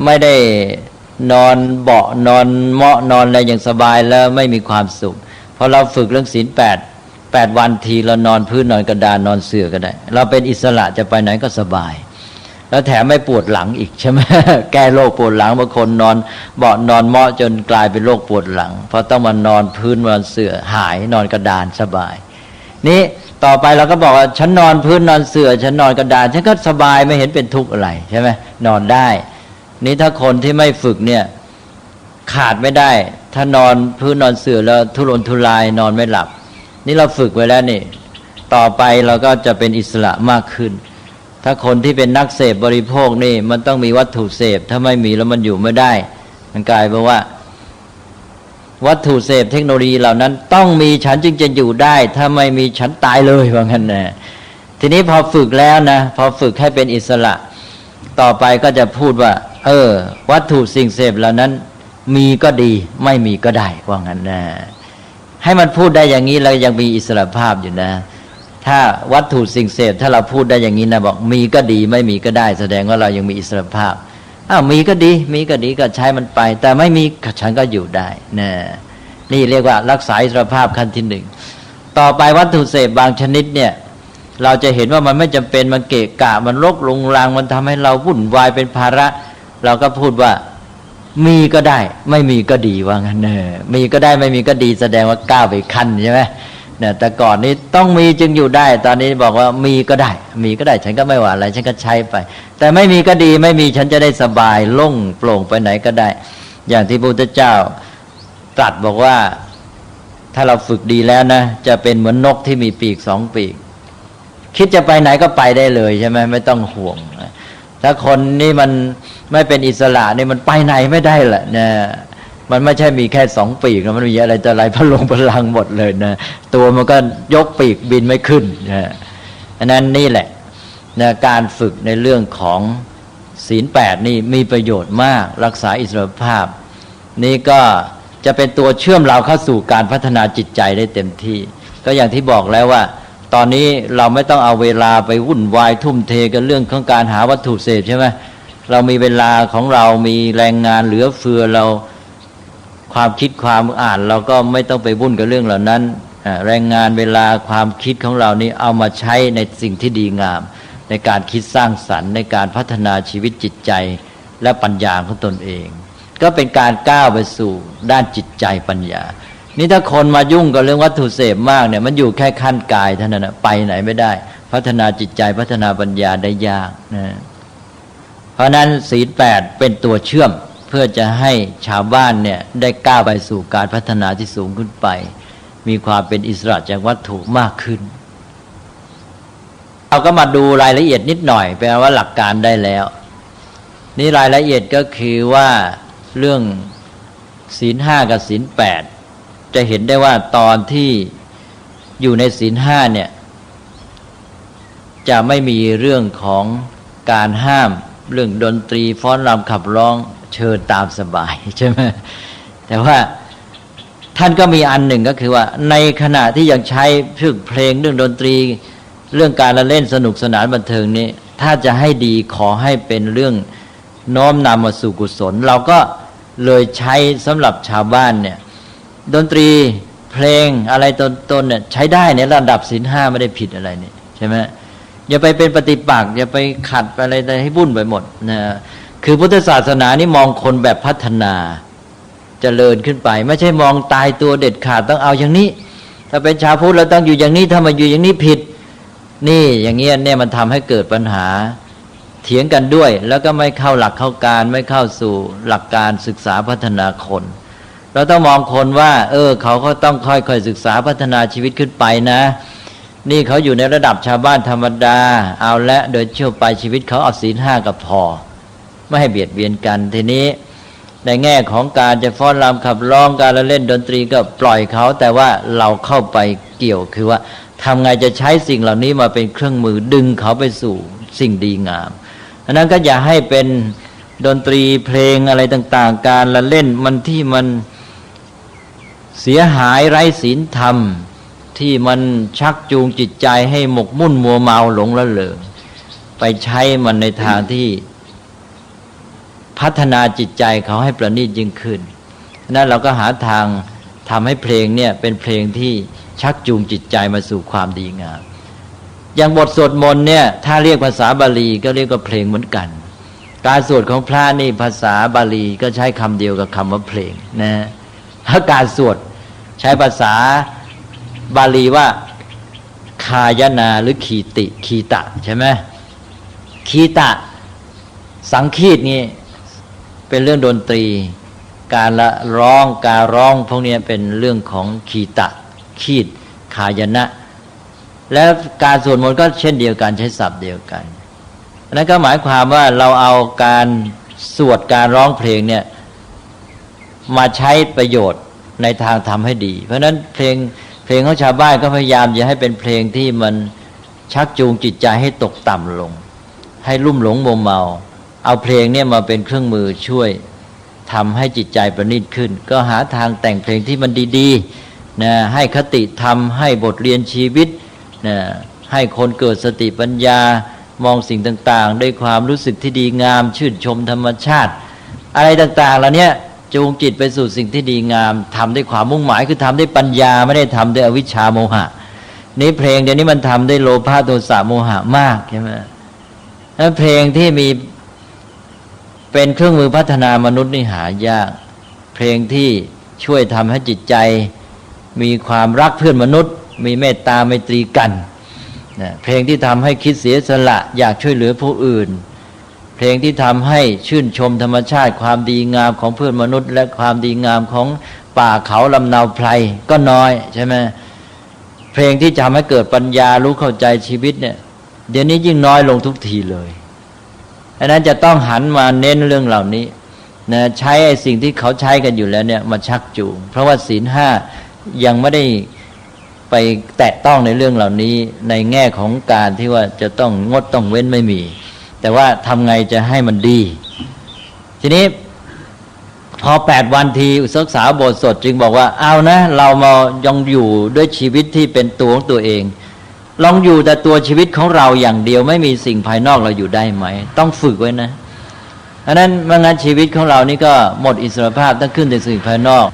S3: ไม่ได้นอนเบาะนอนเมาะนอนอะไรอย่างสบายแล้วไม่มีความสุขพอเราฝึกเรื่องศีล8วันทีเรานอนพื้นนอนกระดานนอนเสื่อก็ได้เราเป็นอิสระจะไปไหนก็สบายแล้วแถมไม่ปวดหลังอีกใช่ไหม แก้โรคปวดหลังบางคนนอนเบาะนอนเมาะจนกลายเป็นโรคปวดหลังเพราะต้องมานอนพื้นนอนเสื่อหายนอนกระดานสบายนี้ต่อไปเราก็บอกว่าฉันนอนพื้นนอนเสื่อฉันนอนกระดานฉันก็สบายไม่เห็นเป็นทุกข์อะไรใช่ไหมนอนได้นี้ถ้าคนที่ไม่ฝึกเนี่ยขาดไม่ได้ถ้านอนพื้นนอนเสื่อแล้วทุรนทุรายนอนไม่หลับนี่เราฝึกไว้แล้วนี่ต่อไปเราก็จะเป็นอิสระมากขึ้นถ้าคนที่เป็นนักเสพบริโภคนี่มันต้องมีวัตถุเสพถ้าไม่มีแล้วมันอยู่ไม่ได้มันกลายเป็นว่าวัตถุเสพเทคโนโลยีเหล่านั้นต้องมีฉันจึงจะอยู่ได้ถ้าไม่มีฉันตายเลยว่างั้นนะทีนี้พอฝึกแล้วนะพอฝึกให้เป็นอิสระต่อไปก็จะพูดว่าวัตถุสิ่งเสพเหล่านั้นมีก็ดีไม่มีก็ได้ว่างั้นนะให้มันพูดได้อย่างนี้แล้วยังมีอิสระภาพอยู่นะถ้าวัตถุสิ่งเสพถ้าเราพูดได้อย่างนี้นะบอกมีก็ดีไม่มีก็ได้แสดงว่าเรายังมีอิสระภาพมีก็ดีมีก็ดีก็ใช้มันไปแต่ไม่มีฉันก็อยู่ได้นะนี่เรียกว่ารักษาอิสรภาพขั้นที่หนึ่งต่อไปวัตถุเสพบางชนิดเนี่ยเราจะเห็นว่ามันไม่จำเป็นมันเกะกะมันรกรุงรังมันทำให้เราวุ่นวายเป็นภาระเราก็พูดว่ามีก็ได้ไม่มีก็ดีว่างั้นมีก็ได้ไม่มีก็ดีแสดงว่าก้าวไปขั้นใช่ไหมเนี่ยแต่ก่อนนี้ต้องมีจึงอยู่ได้ตอนนี้บอกว่ามีก็ได้มีก็ได้ฉันก็ไม่ว่าอะไรฉันก็ใช้ไปแต่ไม่มีก็ดีไม่มีฉันจะได้สบายโล่งโปร่งไปไหนก็ได้อย่างที่พระพุทธเจ้าตรัสบอกว่าถ้าเราฝึกดีแล้วนะจะเป็นเหมือนนกที่มีปีก2 ปีกคิดจะไปไหนก็ไปได้เลยใช่ไหมไม่ต้องห่วงถ้าคนนี่มันไม่เป็นอิสระนี่มันไปไหนไม่ได้แหละนะมันไม่ใช่มีแค่2 ปีกมันมีอะไรต่ออะไรพลังหมดเลยนะตัวมันก็ยกปีกบินไม่ขึ้นนะอันนั้นนี่แหละนะการฝึกในเรื่องของศีล8นี่มีประโยชน์มากรักษาอิสรภาพนี่ก็จะเป็นตัวเชื่อมเราเข้าสู่การพัฒนาจิตใจได้เต็มที่ก็อย่างที่บอกแล้วว่าตอนนี้เราไม่ต้องเอาเวลาไปวุ่นวายทุ่มเทกันเรื่องของการหาวัตถุเสพใช่ไหมเรามีเวลาของเรามีแรงงานเหลือเฟือเราความคิดความอ่านเราก็ไม่ต้องไปวุ่นกับเรื่องเหล่านั้นแรงงานเวลาความคิดของเรานี่เอามาใช้ในสิ่งที่ดีงามในการคิดสร้างสรรค์ในการพัฒนาชีวิตจิตใจและปัญญาของตนเองก็เป็นการก้าวไปสู่ด้านจิตใจปัญญานี่ถ้าคนมายุ่งกับเรื่องวัตถุเสพมากเนี่ยมันอยู่แค่ขั้นกายเท่านั้นนะไปไหนไม่ได้พัฒนาจิตใจพัฒนาปัญญาได้ยากนะเพราะนั้นศีล8เป็นตัวเชื่อมเพื่อจะให้ชาวบ้านเนี่ยได้ก้าวไปสู่การพัฒนาที่สูงขึ้นไปมีความเป็นอิสระจากวัตถุมากขึ้นเราก็มาดูรายละเอียดนิดหน่อยแปลว่าหลักการได้แล้วนี่รายละเอียดก็คือว่าเรื่องศีล5กับศีล8จะเห็นได้ว่าตอนที่อยู่ในศีล5เนี่ยจะไม่มีเรื่องของการห้ามเรื่องดนตรีฟ้อนรำขับร้องเชิญตามสบายใช่ไหมแต่ว่า ท่านก็มีอันหนึ่งก็คือว่าในขณะที่ยังใช้เพลงเรื่องดนตรีเรื่องการละเล่นสนุกสนานบันเทิงนี้ถ้าจะให้ดีขอให้เป็นเรื่องน้อมนำมาสู่กุศลเราก็เลยใช้สำหรับชาวบ้านเนี่ยดนตรีเพลงอะไรต้นเนี่ยใช้ได้ในระดับศีลห้าไม่ได้ผิดอะไรเนี่ยใช่ไหมอย่าไปเป็นปฏิปักษ์อย่าไปขัดอะไรให้วุ่นไปหมดนะคือพุทธศาสนานี่มองคนแบบพัฒนาเจริญขึ้นไปไม่ใช่มองตายตัวเด็ดขาดต้องเอาอย่างนี้ถ้าเป็นชาวพุทธเราต้องอยู่อย่างนี้ถ้ามาอยู่อย่างนี้ผิดนี่อย่างเงี้ยเนี่ยมันทำให้เกิดปัญหาเถียงกันด้วยแล้วก็ไม่เข้าหลักเข้าการไม่เข้าสู่หลักการศึกษาพัฒนาคนเราต้องมองคนว่าเขาก็ต้องค่อยๆศึกษาพัฒนาชีวิตขึ้นไปนะนี่เขาอยู่ในระดับชาวบ้านธรรมดาเอาละโดยชั่วไปชีวิตเขาเอาศีลห้ากับพอไม่ให้เบียดเบียนกันทีนี้ในแง่ของการจะฟ้อนรำขับร้องการเล่นดนตรีก็ปล่อยเขาแต่ว่าเราเข้าไปเกี่ยวคือว่าทำไงจะใช้สิ่งเหล่านี้มาเป็นเครื่องมือดึงเขาไปสู่สิ่งดีงามอันนั้นก็อย่าให้เป็นดนตรีเพลงอะไรต่างๆการละเล่นมันที่มันเสียหายไร้ศีลธรรมที่มันชักจูงจิตใจให้หมกมุ่นมัวเมาหลงละเลงไปใช้มันในทางที่พัฒนาจิตใจเขาให้ประณีตยิ่งขึ้นนั้นเราก็หาทางทำให้เพลงเนี่ยเป็นเพลงที่ชักจูงจิตใจมาสู่ความดีงามอย่างบทสวดมนต์เนี่ยถ้าเรียกภาษาบาลีก็เรียกว่าเพลงเหมือนกันการสวดของพระนี่ภาษาบาลีก็ใช้คำเดียวกับคำว่าเพลงนะถ้าการสวดใช้ภาษาบาลีว่าคายนาหรือคีตะใช่ไหมคีตะสังคีตนี่เป็นเรื่องดนตรีการละร้องการร้องพวกนี้เป็นเรื่องของคีตะคีตคายนะและการสวดมนต์ก็เช่นเดียวกันใช้ศัพท์เดียวกันนั่นก็หมายความว่าเราเอาการสวดการร้องเพลงเนี่ยมาใช้ประโยชน์ในทางทำให้ดีเพราะฉะนั้นเพลงของชาวบ้านก็พยายามอย่าให้เป็นเพลงที่มันชักจูงจิตใจให้ตกต่ำลงให้ลุ่มหลงมัวเมาเอาเพลงเนี่ยมาเป็นเครื่องมือช่วยทำให้จิตใจประณีตขึ้นก็หาทางแต่งเพลงที่มันดีๆนะให้คติธรรมให้บทเรียนชีวิตนะให้คนเกิดสติปัญญามองสิ่งต่างๆด้วยความรู้สึกที่ดีงามชื่นชมธรรมชาติอะไรต่างๆเหล่านี้จูงจิตไปสู่สิ่งที่ดีงามทำด้วยความมุ่งหมายคือทำด้วยปัญญาไม่ได้ทำด้วยอวิชชาโมหะนี่เพลงเดี๋ยวนี้มันทำด้วยโลภะโทสะโมหะมากใช่ไหมแล้วเพลงที่มีเป็นเครื่องมือพัฒนามนุษย์นี่หายากเพลงที่ช่วยทำให้จิตใจมีความรักเพื่อนมนุษย์มีเมตตาไมตรีกันเพลงที่ทำให้คิดเสียสละอยากช่วยเหลือผู้อื่นเพลงที่ทำให้ชื่นชมธรรมชาติความดีงามของเพื่อนมนุษย์และความดีงามของป่าเขาลำนาวไพรก็น้อยใช่ไหมเพลงที่ทำให้เกิดปัญญารู้เข้าใจชีวิตเนี่ยเดี๋ยวนี้ยิ่งน้อยลงทุกทีเลยอันนั้นจะต้องหันมาเน้นเรื่องเหล่านี้นะใช้ไอ้สิ่งที่เขาใช้กันอยู่แล้วเนี่ยมาชักจูงเพราะว่าศีลห้ายังไม่ได้ไปแตะต้องในเรื่องเหล่านี้ในแง่ของการที่ว่าจะต้องงดต้องเว้นไม่มีแต่ว่าทำไงจะให้มันดีทีนี้พอ8 วันทีอุศึกษาโบสถจึงบอกว่าเอานะเรามายังอยู่ด้วยชีวิตที่เป็นตัวของตัวเองลองอยู่แต่ตัวชีวิตของเราอย่างเดียวไม่มีสิ่งภายนอกเราอยู่ได้ไหมต้องฝึกไว้นะอันนั้นไม่งั้นชีวิตของเรานี่ก็หมดอิสรภาพต้องขึ้นแต่สิ่งภายนอก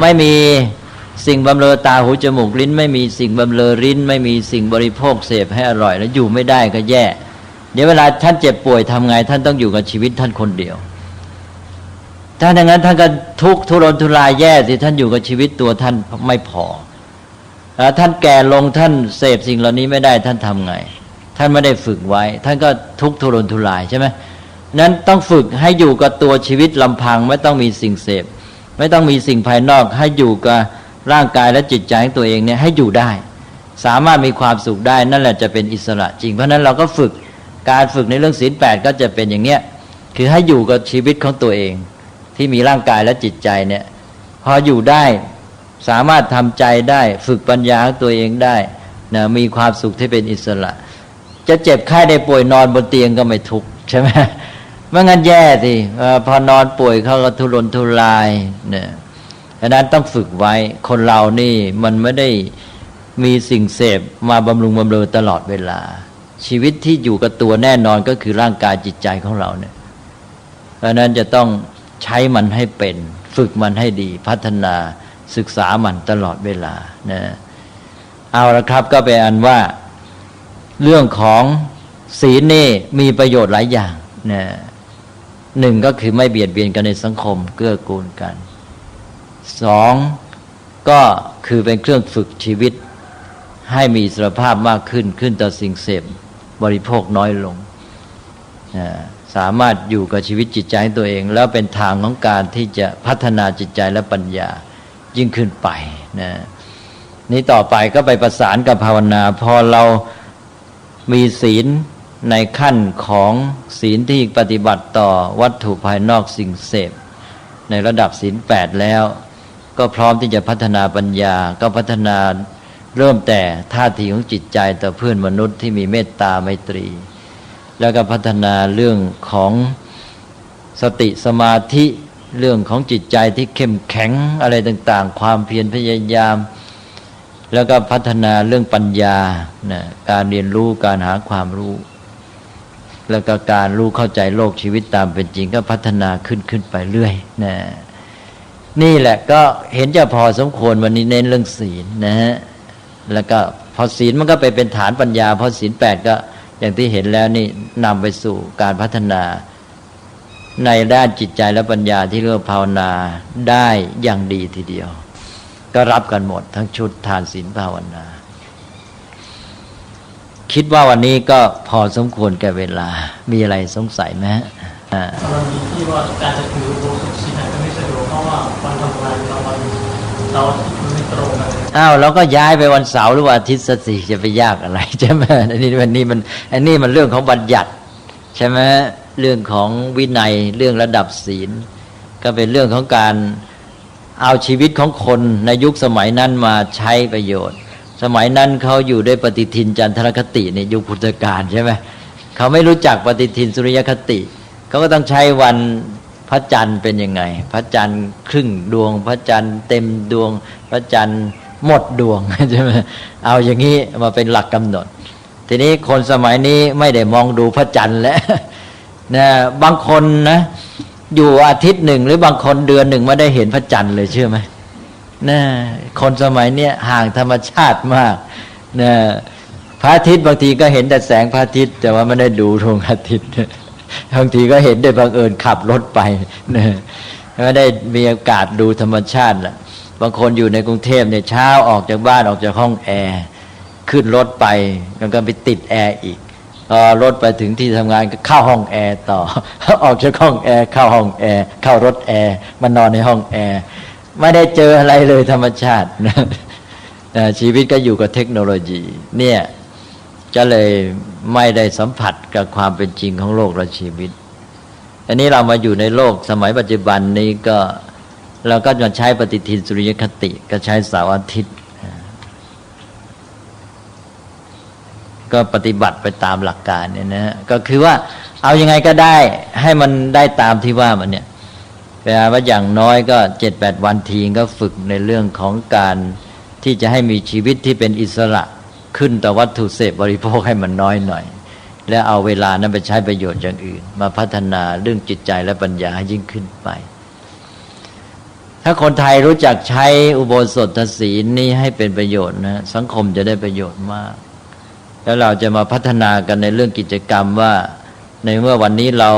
S3: ไม่มีสิ่งบำเรอตาหูจมูกลิ้นไม่มีสิ่งบำเรอลิ้นไม่มีสิ่งบริโภคเสพให้อร่อยแล้วอยู่ไม่ได้ก็แย่เดี๋ยวเวลาท่านเจ็บป่วยทำไงท่านต้องอยู่กับชีวิตท่านคนเดียวถ้าอย่างนั้นท่านก็ทุกข์ทุรนทุรายแย่สิท่านอยู่กับชีวิตตัวท่านไม่พอท่านแก่ลงท่านเสพสิ่งเหล่านี้ไม่ได้ท่านทำไงท่านไม่ได้ฝึกไว้ท่านก็ทุกข์ทุรนทุรายใช่ไหมนั้นต้องฝึกให้อยู่กับตัวชีวิตลำพังไม่ต้องมีสิ่งเสพไม่ต้องมีสิ่งภายนอกให้อยู่กับร่างกายและจิตใจของตัวเองเนี่ยให้อยู่ได้สามารถมีความสุขได้นั่นแหละจะเป็นอิสระจริงเพราะนั้นเราก็ฝึกการฝึกในเรื่องศีล 8ก็จะเป็นอย่างเนี้ยคือให้อยู่กับชีวิตของตัวเองที่มีร่างกายและจิตใจเนี่ยพออยู่ได้สามารถทำใจได้ฝึกปัญญาของตัวเองได้นะมีความสุขที่เป็นอิสระจะเจ็บไข้ได้ป่วยนอนบนเตียงก็ไม่ทุกข์ใช่ไหมไม่งั้นแย่สิพอนอนป่วยเขาก็ทุรนทุรายเนี่ย ดังนั้นต้องฝึกไว้คนเรานี่มันไม่ได้มีสิ่งเสพมาบำรุงบำเรอตลอดเวลาชีวิตที่อยู่กับตัวแน่นอนก็คือร่างกายจิตใจของเราเนี่ยเพราะนั้นจะต้องใช้มันให้เป็นฝึกมันให้ดีพัฒนาศึกษามันตลอดเวลานะเอาละครับก็เป็นอันว่าเรื่องของศีลนี่มีประโยชน์หลายอย่างนะหนึ่งก็คือไม่เบียดเบียนกันในสังคมเกื้อกูลกันสองก็คือเป็นเครื่องฝึกชีวิตให้มีอิสรภาพมากขึ้นต่อสิ่งเสพบริโภคน้อยลงสามารถอยู่กับชีวิตจิตใจตัวเองแล้วเป็นทางของการที่จะพัฒนาจิตใจและปัญญายิ่งขึ้นไปนะนี้ต่อไปก็ไปประสานกับภาวนาพอเรามีศีลในขั้นของศีลที่ปฏิบัติต่อวัตถุภายนอกสิ่งเสพในระดับศีล8แล้วก็พร้อมที่จะพัฒนาปัญญาก็พัฒนาเริ่มแต่ท่าทีของจิตใจต่อเพื่อนมนุษย์ที่มีเมตตาไมตรีแล้วก็พัฒนาเรื่องของสติสมาธิเรื่องของจิตใจที่เข้มแข็งอะไรต่างๆความเพียรพยายามแล้วก็พัฒนาเรื่องปัญญานะการเรียนรู้การหาความรู้แล้วก็การรู้เข้าใจโลกชีวิตตามเป็นจริงก็พัฒนาขึ้นไปเรื่อยนะนี่แหละก็เห็นจะพอสมควรวันนี้เน้นเรื่องศีลนะฮะแล้วก็พอศีลมันก็ไปเป็นฐานปัญญาพอศีล8ก็อย่างที่เห็นแล้วนี่นำไปสู่การพัฒนาในด้านจิตใจและปัญญาที่เรียกว่าภาวนาได้อย่างดีทีเดียวก็รับกันหมดทั้งชุดทานศีลภาวนาคิดว่าวันนี้ก็พอสมควรแก่เวลามีอะไรสงสัยไหม
S4: กรณีที่ว่าการจะถืออุโบสถศีลไหนก็ไม่สะดวกเพราะว่าวันทำงานเราที่ไม่ตรงกัน
S3: เราก็ย้ายไปวันเสาร์หรือวันอาทิตย์สิจะไปยากอะไรใช่ไหมอันนี้มันเรื่องของบัญญัติใช่ไหมเรื่องของวินัยเรื่องระดับศีลก็เป็นเรื่องของการเอาชีวิตของคนในยุคสมัยนั้นมาใช้ประโยชน์สมัยนั้นเขาอยู่ด้วยปฏิทินจันทรคติในยุคพุทธกาลใช่ไหมเขาไม่รู้จักปฏิทินสุริยคติเขาก็ต้องใช้วันพระจันทร์เป็นยังไงพระจันทร์ครึ่งดวงพระจันทร์เต็มดวงพระจันทร์หมดดวงใช่ไหมเอาอย่างนี้มาเป็นหลักกำหนดทีนี้คนสมัยนี้ไม่ได้มองดูพระจันทร์แล้วนะบางคนนะอยู่อาทิตย์หนึ่งหรือบางคนเดือนหนึ่งไม่ได้เห็นพระจันทร์เลยเชื่อไหมนะคนสมัยนี้ห่างธรรมชาติมากนะพระอาทิตย์บางทีก็เห็นแต่แสงพระอาทิตย์แต่ว่าไม่ได้ดูดวงอาทิตย์บางทีก็เห็นได้บังเอิญขับรถไปนะไม่ได้มีโอกาสดูธรรมชาติละบางคนอยู่ในกรุงเทพเนี่ยเช้าออกจากบ้านออกจากห้องแอร์ขึ้นรถไปแล้วก็ไปติดแอร์อีกพอรถไปถึงที่ทำงานก็เข้าห้องแอร์ต่อออกจากห้องแอร์เข้าห้องแอร์เข้ารถแอร์มานอนในห้องแอร์ไม่ได้เจออะไรเลยธรรมชาตินะชีวิตก็อยู่กับเทคโนโลยีเนี่ยก็เลยไม่ได้สัมผัสกับความเป็นจริงของโลกและชีวิตอันนี้เรามาอยู่ในโลกสมัยปัจจุบันนี้ก็เราก็จะใช้ปฏิทินสุริยคติก็ใช้เสาร์อาทิตย์ก็ปฏิบัติไปตามหลักการเนี่ยนะก็คือว่าเอายังไงก็ได้ให้มันได้ตามที่ว่ามันเนี่ยแปลว่าอย่างน้อยก็ 7-8 วันทีก็ฝึกในเรื่องของการที่จะให้มีชีวิตที่เป็นอิสระขึ้นต่อวัตถุเสพบริโภคให้มันน้อยหน่อยและเอาเวลานั้นไปใช้ประโยชน์อย่างอื่นมาพัฒนาเรื่องจิตใจและปัญญาให้ยิ่งขึ้นไปถ้าคนไทยรู้จักใช้อุโบสถศีลนี้ให้เป็นประโยชน์นะสังคมจะได้ประโยชน์มากแล้วเราจะมาพัฒนากันในเรื่องกิจกรรมว่าในเมื่อวันนี้เรา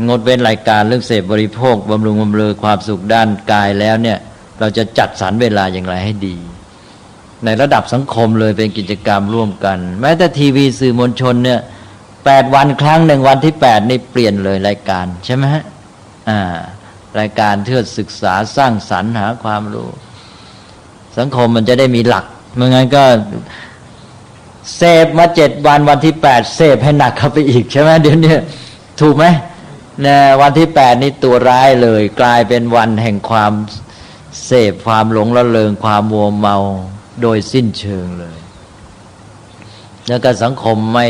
S3: งดเว้นรายการเรื่องเสพบริโภคบำรุงบำเรอความสุขด้านกายแล้วเนี่ยเราจะจัดสรรเวลาอย่างไรให้ดีในระดับสังคมเลยเป็นกิจกรรมร่วมกันแม้แต่ทีวีสื่อมวลชนเนี่ย8 วันครั้งหนึ่งวันที่8นี่เปลี่ยนเลยรายการใช่ไหมฮะรายการเพื่อศึกษาสร้างสรรค์หาความรู้สังคมมันจะได้มีหลักไม่งั้นก็เสพมา7 วันวันที่8เสพให้หนักเข้าไปอีกใช่ไหมเดี๋ยวนี้ถูกไหมนะวันที่8นี่ตัวร้ายเลยกลายเป็นวันแห่งความเสพความหลงละเลงความมัวเมาโดยสิ้นเชิงเลยแล้วก็สังคมไม่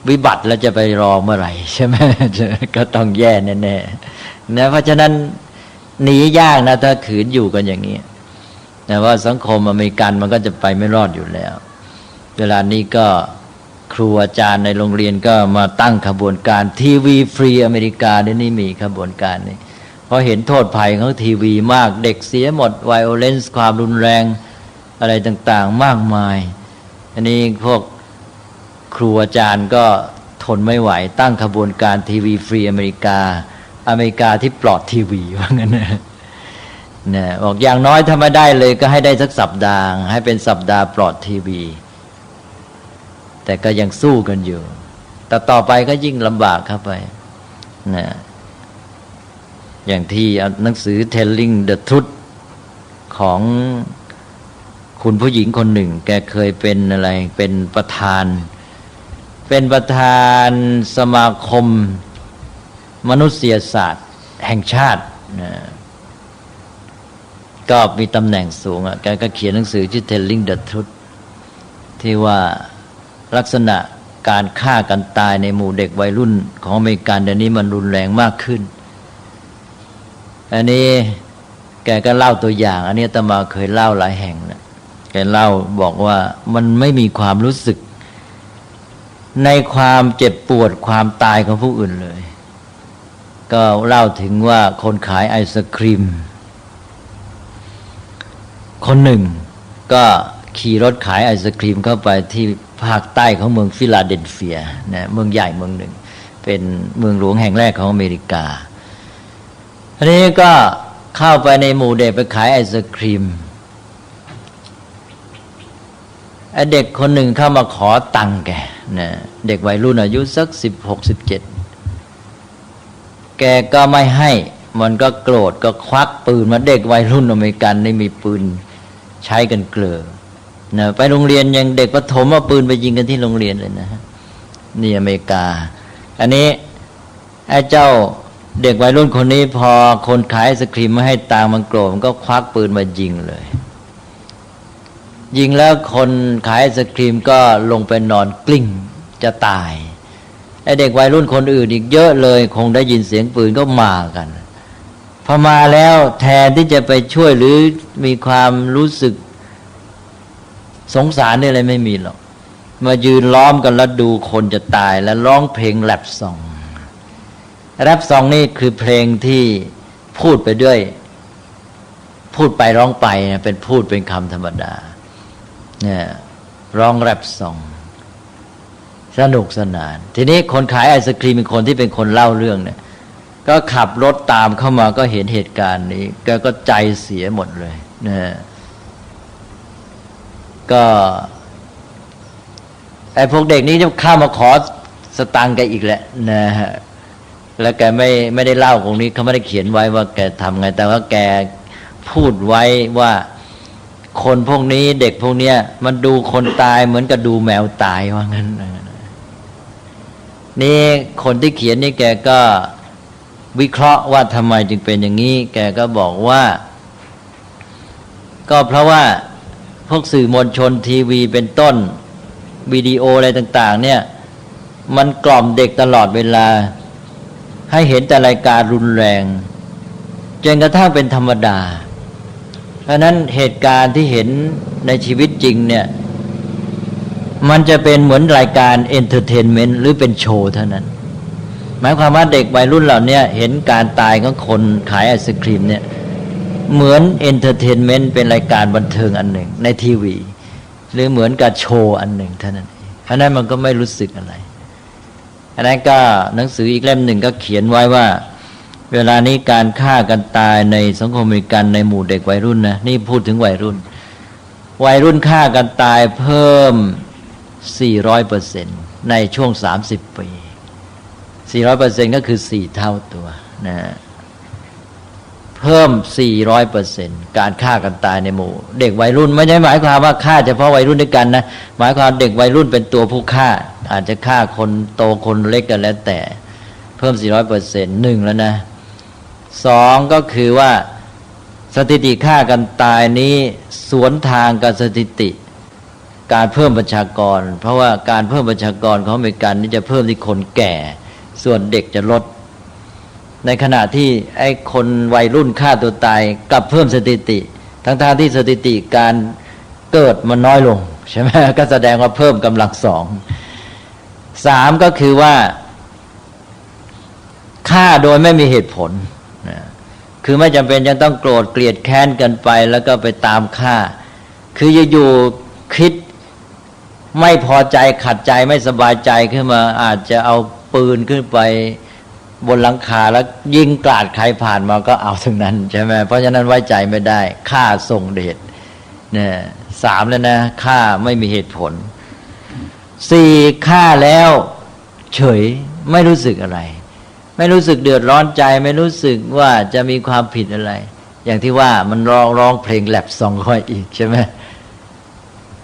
S3: วิบัติแล้วจะไปรอเมื่อไหร่ใช่ไหมก็ต้องแย่แน่ๆนะเพราะฉะนั้น หนียากนะถ้าขืนอยู่กันอย่างนี้แต่ว่าสังคมอเมริกันมันก็จะไปไม่รอดอยู่แล้วเวลานี้ก็ครูอาจารย์ในโรงเรียนก็มาตั้งขบวนการทีวีฟรีอเมริกาเดี๋ยวนี้มีขบวนการนี้เพราะเห็นโทษภัยของทีวีมากเด็กเสียหมด violence ความรุนแรงอะไรต่างๆมากมายอันนี้พวกครูอาจารย์ก็ทนไม่ไหวตั้งขบวนการทีวีฟรีอเมริกาที่ปลอดทีวีว่างั้นนะบอกอย่างน้อยถ้าไม่ได้เลยก็ให้ได้สักสัปดาห์ให้เป็นสัปดาห์ปลอดทีวีแต่ก็ยังสู้กันอยู่แต่ต่อไปก็ยิ่งลำบากเข้าไปนะอย่างที่หนังสือ Telling the Truth ของคุณผู้หญิงคนหนึ่งแกเคยเป็นอะไรเป็นประธานสมาคมมนุษยศาสตร์แห่งชาตินะก็มีตำแหน่งสูงแกก็เขียนหนังสือชื่อ Telling the Truth ที่ว่าลักษณะการฆ่ากันตายในหมู่เด็กวัยรุ่นของอเมริกันเดี๋ยวนี้มันรุนแรงมากขึ้นอันนี้แกก็เล่าตัวอย่างอันนี้อาตมาเคยเล่าหลายแห่งนะแกเล่าบอกว่ามันไม่มีความรู้สึกในความเจ็บปวดความตายของผู้อื่นเลยก็เล่าถึงว่าคนขายไอศกรีมคนหนึ่งก็ขี่รถขายไอศกรีมเข้าไปที่ภาคใต้ของเมืองฟิลาเดลเฟียนะเมืองใหญ่เมืองหนึ่งเป็นเมืองหลวงแห่งแรกของอเมริกาทีนี้ก็เข้าไปในหมู่เด็กไปขายไอศกรีมไอเด็กคนหนึ่งเข้ามาขอตังค์แกนะเด็กวัยรุ่นอายุสัก16-17แกก็ไม่ให้มันก็โกรธก็ควักปืนมาเด็กวัยรุ่นอเมริกันนี่มีปืนใช้กันเกลือนะไปโรงเรียนยังเด็กประถมเอาปืนไปยิงกันที่โรงเรียนเลยนะฮะนี่อเมริกาอันนี้ไอ้เจ้าเด็กวัยรุ่นคนนี้พอคนขายไอศกรีมไม่ให้ตังค์มันโกรธมันก็ควักปืนมายิงเลยยิงแล้วคนขายไอศกรีมก็ลงไปนอนกลิ้งจะตายไอ้เด็กวัยรุ่นคนอื่นอีกเยอะเลยคงได้ยินเสียงปืนก็มากันพอมาแล้วแทนที่จะไปช่วยหรือมีความรู้สึกสงสารนี่อะไรไม่มีหรอกมายืนล้อมกันแล้วดูคนจะตายแล้วร้องเพลงแรปซองนี่คือเพลงที่พูดไปด้วยพูดไปร้องไปนะเป็นพูดเป็นคำธรรมดาเนี่ยร้องแรปซองสนุกสนานทีนี้คนขายไอศกรีมเป็นคนที่เป็นคนเล่าเรื่องเนี่ยก็ขับรถตามเข้ามาก็เห็นเหตุการณ์นี้แกก็ใจเสียหมดเลยนะก็ไอ้พวกเด็กนี้จะเข้ามาขอสตังค์แกอีกแหละนะฮะแล้วแกไม่ได้เล่าตรงนี้เขาไม่ได้เขียนไว้ว่าแกทำไงแต่ว่าแกพูดไว้ว่าคนพวกนี้เด็กพวกเนี้ยมันดูคนตายเหมือนกับดูแมวตายว่างั้นนี่คนที่เขียนนี่แกก็วิเคราะห์ว่าทำไมจึงเป็นอย่างนี้แกก็บอกว่าก็เพราะว่าพวกสื่อมวลชนทีวีเป็นต้นวิดีโออะไรต่างๆเนี่ยมันกล่อมเด็กตลอดเวลาให้เห็นแต่รายการรุนแรงจนกระทั่งเป็นธรรมดาเพราะนั้นเหตุการณ์ที่เห็นในชีวิตจริงเนี่ยมันจะเป็นเหมือนรายการเอนเตอร์เทนเมนต์หรือเป็นโชว์เท่านั้นหมายความว่าเด็กวัยรุ่นเหล่านี้เห็นการตายของคนขายไอศกรีมเนี่ยเหมือนเอนเตอร์เทนเมนต์เป็นรายการบันเทิงอันหนึ่งในทีวีหรือเหมือนกับโชว์อันหนึ่งเท่านั้นเองเพราะนั้นมันก็ไม่รู้สึกอะไรอันนั้นก็หนังสืออีกเล่มหนึ่งก็เขียนไว้ว่าเวลานี้การฆ่ากันตายในสังคมอเมริกันในหมู่เด็กวัยรุ่นนะนี่พูดถึงวัยรุ่นฆ่ากันตายเพิ่ม 400% ในช่วง30 ปี 400% ก็คือ4เท่าตัวนะเพิ่ม 400% การฆ่ากันตายในหมู่เด็กวัยรุ่นไม่ใช่หมายความว่าฆ่าเฉพาะวัยรุ่นด้วยกันนะหมายความเด็กวัยรุ่นเป็นตัวผู้ฆ่าอาจจะฆ่าคนโตคนเล็กกันแล้วแต่เพิ่ม 400% 1แล้วนะ2ก็คือว่าสถิติฆ่ากันตายนี้สวนทางกับสถิติการเพิ่มประชากรเพราะว่าการเพิ่มประชากรของอเมริกันนี่จะเพิ่มที่คนแก่ส่วนเด็กจะลด ในขณะที่ไอ้คนวัยรุ่นฆ่าตัวตายกลับเพิ่มสถิติทั้งที่สถิติการเกิดมันน้อยลงใช่ไหมก็แสดงว่าเพิ่มกำลัง2 3ก็คือว่าฆ่าโดยไม่มีเหตุผลคือไม่จำเป็นยังต้องโกรธเกลียดแค้นกันไปแล้วก็ไปตามฆ่าคืออยู่ๆคิดไม่พอใจขัดใจไม่สบายใจขึ้นมาอาจจะเอาปืนขึ้นไปบนหลังคาแล้วยิงกราดใครผ่านมาก็เอาทั้งนั้นใช่ไหมเพราะฉะนั้นไว้ใจไม่ได้ฆ่าส่งเดชเนี่ย3แล้วนะฆ่าไม่มีเหตุผล4ฆ่าแล้วเฉยไม่รู้สึกอะไรไม่รู้สึกเดือดร้อนใจไม่รู้สึกว่าจะมีความผิดอะไรอย่างที่ว่ามันร้องเพลงแลบ200อีกใช่ไหม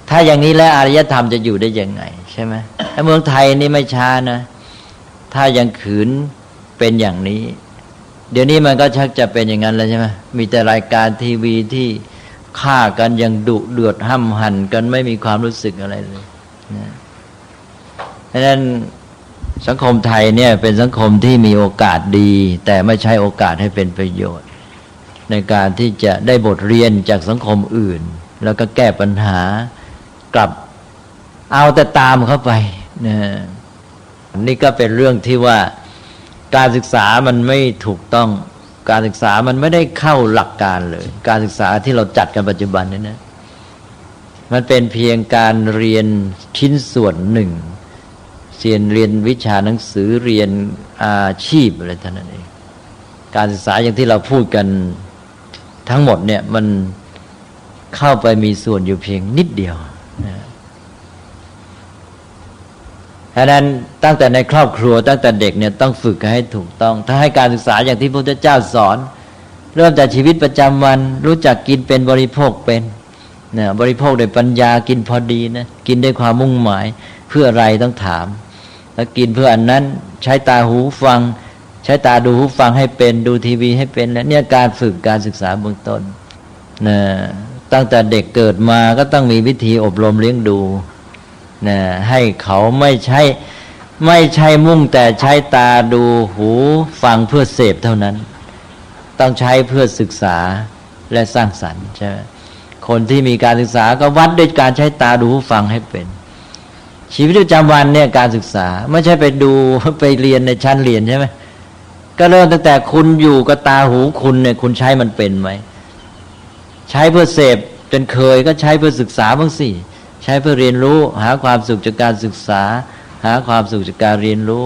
S3: ถ้าอย่างนี้แล้วอารยธรรมจะอยู่ได้ยังไงใช่ไหมถ้าเมืองไทยนี่ไม่ช้านะถ้ายังขืนเป็นอย่างนี้เดี๋ยวนี้มันก็ชักจะเป็นอย่างนั้นแล้วใช่ไหมมีแต่รายการทีวีที่ฆ่ากันอย่างดุเดือดห้ำหั่นกันไม่มีความรู้สึกอะไรเลยนะเพราะฉะนั้นสังคมไทยเนี่ยเป็นสังคมที่มีโอกาสดีแต่ไม่ใช้โอกาสให้เป็นประโยชน์ในการที่จะได้บทเรียนจากสังคมอื่นแล้วก็แก้ปัญหากลับเอาแต่ตามเข้าไปนะนี่ก็เป็นเรื่องที่ว่าการศึกษามันไม่ถูกต้องการศึกษามันไม่ได้เข้าหลักการเลยการศึกษาที่เราจัดกันปัจจุบันนี้นะมันเป็นเพียงการเรียนชิ้นส่วนหนึ่งเรียนวิชาหนังสือเรียนอาชีพอะไรเท่านั้นเองการศึกษาอย่างที่เราพูดกันทั้งหมดเนี่ยมันเข้าไปมีส่วนอยู่เพียงนิดเดียวเพราะนั้นตั้งแต่ในครอบครัวตั้งแต่เด็กเนี่ยต้องฝึกให้ถูกต้องถ้าให้การศึกษาอย่างที่พระพุทธเจ้าสอนเริ่มจากชีวิตประจำวันรู้จักกินเป็นบริโภคเป็นเนี่ยบริโภคด้วยปัญญากินพอดีนะกินด้วยความมุ่งหมายเพื่ออะไรต้องถามแล้วกินเพื่ออันนั้นใช้ตาหูฟังใช้ตาดูหูฟังให้เป็นดูทีวีให้เป็นแล้วเนี่ยการฝึกการศึกษาเบื้องต้นนะตั้งแต่เด็กเกิดมาก็ต้องมีวิธีอบรมเลี้ยงดูนะให้เขาไม่ใช่มุ่งแต่ใช้ตาดูหูฟังเพื่อเสพเท่านั้นต้องใช้เพื่อศึกษาและสร้างสรรค์ใช่ไหมคนที่มีการศึกษาก็วัดด้วยการใช้ตาดูหูฟังให้เป็นชีวิตประจำวันเนี่ยการศึกษาไม่ใช่ไปดูไปเรียนในชั้นเรียนใช่ไหมก็เริ่มตั้งแต่คุณอยู่กับตาหูคุณเนี่ยคุณใช้มันเป็นไหมใช้เพื่อเสพจนเคยก็ใช้เพื่อศึกษาบ้างสิใช้เพื่อเรียนรู้หาความสุขจากการศึกษาหาความสุขจากการเรียนรู้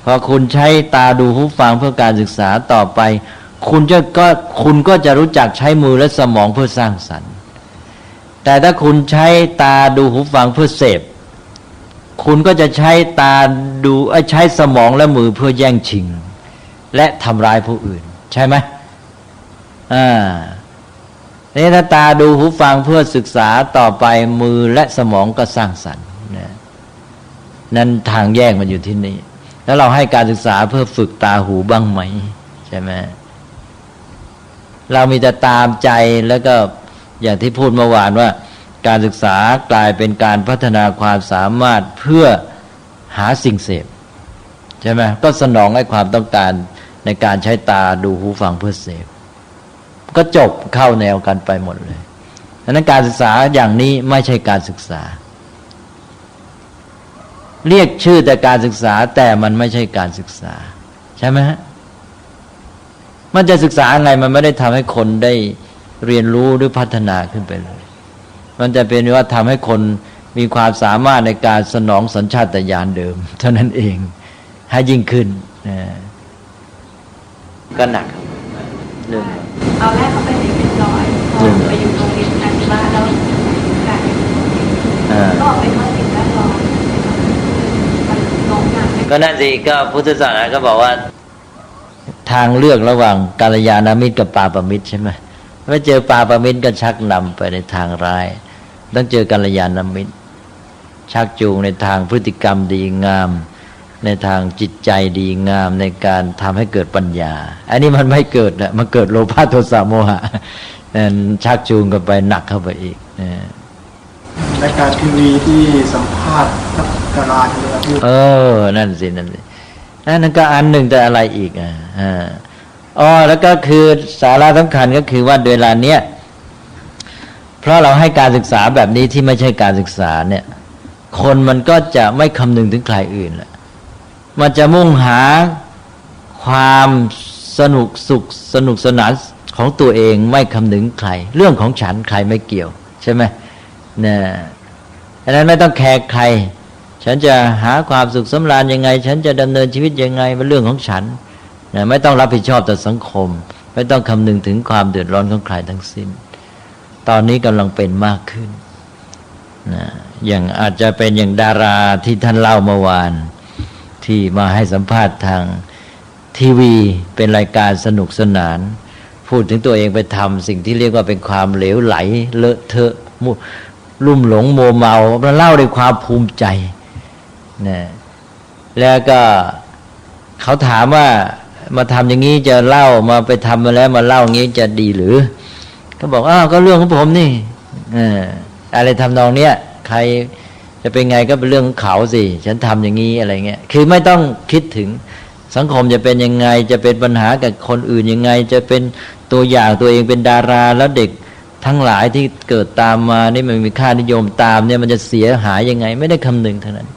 S3: พอคุณใช้ตาดูหูฟังเพื่อการศึกษาต่อไปคุณก็จะรู้จักใช้มือและสมองเพื่อสร้างสรรค์แต่ถ้าคุณใช้ตาดูหูฟังเพื่อเสพคุณก็จะใช้ตาดูใช้สมองและมือเพื่อแย่งชิงและทำร้ายผู้อื่นใช่ไหมนี่ถ้าตาดูหูฟังเพื่อศึกษาต่อไปมือและสมองก็สร้างสรรค์นั้นทางแยกมันอยู่ที่นี่แล้วเราให้การศึกษาเพื่อฝึกตาหูบ้างไหมใช่ไหมเรามีแต่ตามใจแล้วก็อย่างที่พูดเมื่อวานว่าการศึกษากลายเป็นการพัฒนาความสามารถเพื่อหาสิ่งเสพใช่ไหมก็สนองให้ความต้องการในการใช้ตาดูหูฟังเพื่อเสพก็จบเข้าแนวกันไปหมดเลยดังนั้นการศึกษาอย่างนี้ไม่ใช่การศึกษาเรียกชื่อแต่การศึกษาแต่มันไม่ใช่การศึกษาใช่ไหมฮะมันจะศึกษาไงมันไม่ได้ทำให้คนได้เรียนรู้หรือพัฒนาขึ้นไปเลยมันจะเป็นว่าทำให้คนมีความสามารถในการสนองสัญชาตญาณเดิมเท่านั้นเองให้ยิ่งขึ้นก็หนักเรื่อง
S5: เอาแรกเขาไปเรียนเรียบร้อยพอไปอยู่โรงเรียนการบ้านแล้วการก็เป็นว่าสิ่งแวดล้อมมันโน้มนำ
S3: ก็นั่นสิก็พุทธศาสนาก็บอกว่าทางเลือกระหว่างกัลยาณมิตรกับปาปมิตรใช่ไหมไม่เจอปาปมิตรก็ชักนำไปในทางร้ายต้องเจอกัลยาณมิตรชักจูงในทางพฤติกรรมดีงามในทางจิตใจดีงามในการทำให้เกิดปัญญาอันนี้มันไม่เกิดนะมันเกิดโลภะโทสะโมหะนั่นชักจูงกันไปหนักเข้าไปอีก
S6: รายการทีวีที่สัมภาษณ์นักดาราใช่ไหมครับนั่น
S3: สิ นั่นก็อันหนึ่งแต่อะไรอีกแล้วก็คือสาระสำคัญก็คือว่าเวลาเนี้ยเพราะเราให้การศึกษาแบบนี้ที่ไม่ใช่การศึกษาเนี่ยคนมันก็จะไม่คำนึงถึงใครอื่นละมันจะมุ่งหาความสนุกสุขสนุกสนานของตัวเองไม่คำนึงใครเรื่องของฉันใครไม่เกี่ยวใช่ไหมเนี่ยอันนั้นไม่ต้องแคร์ใครฉันจะหาความสุขสำราญยังไงฉันจะดำเนินชีวิตยังไงเป็นเรื่องของฉันนะไม่ต้องรับผิดชอบต่อสังคมไม่ต้องคำนึงถึงความเดือดร้อนของใครทั้งสิ้นตอนนี้กำลังเป็นมากขึ้นนะอย่างอาจจะเป็นอย่างดาราที่ท่านเล่าเมื่อวานที่มาให้สัมภาษณ์ทางทีวีเป็นรายการสนุกสนานพูดถึงตัวเองไปทำสิ่งที่เรียกว่าเป็นความเหลวไหลเลอะเทอะลุ่มหลงมัวเมาเล่าด้วยความภูมิใจนะแล้วก็เขาถามว่ามาทำอย่างนี้จะเล่ามาไปทำมาแล้วมาเล่าอย่างนี้จะดีหรือก็บอกก็เรื่องของผมนี่อะไรทำนองเนี้ยใครจะเป็นไงก็เป็นเรื่องของเขาสิฉันทำอย่างนี้อะไรเงี้ยคือไม่ต้องคิดถึงสังคมจะเป็นยังไงจะเป็นปัญหากับคนอื่นยังไงจะเป็นตัวอย่างตัวเองเป็นดาราแล้วเด็กทั้งหลายที่เกิดตามมานี่มันมีค่านิยมตามเนี่ยมันจะเสียหายยังไงไม่ได้คำนึงเท่านั้น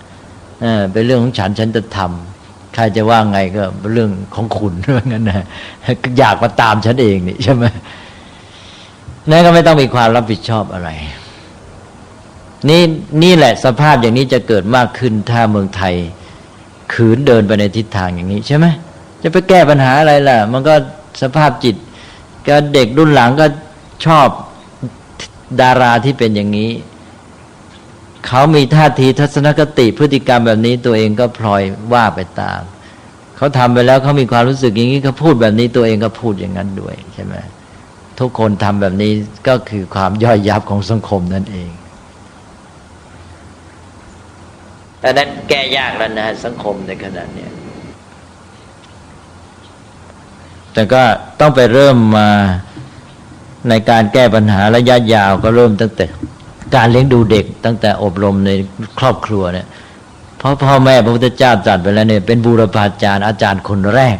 S3: เป็นเรื่องของฉันจะทำใครจะว่าไงก็เป็นเรื่องของคุณเรื่องนั้นนะอยากมาตามฉันเองนี่ใช่ไหมนั่นก็ไม่ต้องมีความรับผิดชอบอะไรนี่แหละสภาพอย่างนี้จะเกิดมากขึ้นถ้าเมืองไทยขืนเดินไปในทิศทางอย่างนี้ใช่ไหมจะไปแก้ปัญหาอะไรล่ะมันก็สภาพจิตก็เด็กรุ่นหลังก็ชอบดาราที่เป็นอย่างนี้เขามีท่าทีทัศนคติพฤติกรรมแบบนี้ตัวเองก็พลอยว่าไปตามเขาทำไปแล้วเขามีความรู้สึกอย่างนี้เขาพูดแบบนี้ตัวเองก็พูดอย่างนั้นด้วยใช่ไหมทุกคนทำแบบนี้ก็คือความย่อยยับของสังคมนั่นเองแต่นั้นแก้ยากแล้วนะสังคมในขณะนี้แต่ก็ต้องไปเริ่มมาในการแก้ปัญหาระยะยาวก็เริ่มตั้งแต่การเลี้ยงดูเด็กตั้งแต่อบรมในครอบครัวเนี่ยเพราะพ่อแม่พระพุทธเจ้าตรัสไปแล้วเนี่ยเป็นบูรพาจารย์อาจารย์คนแรก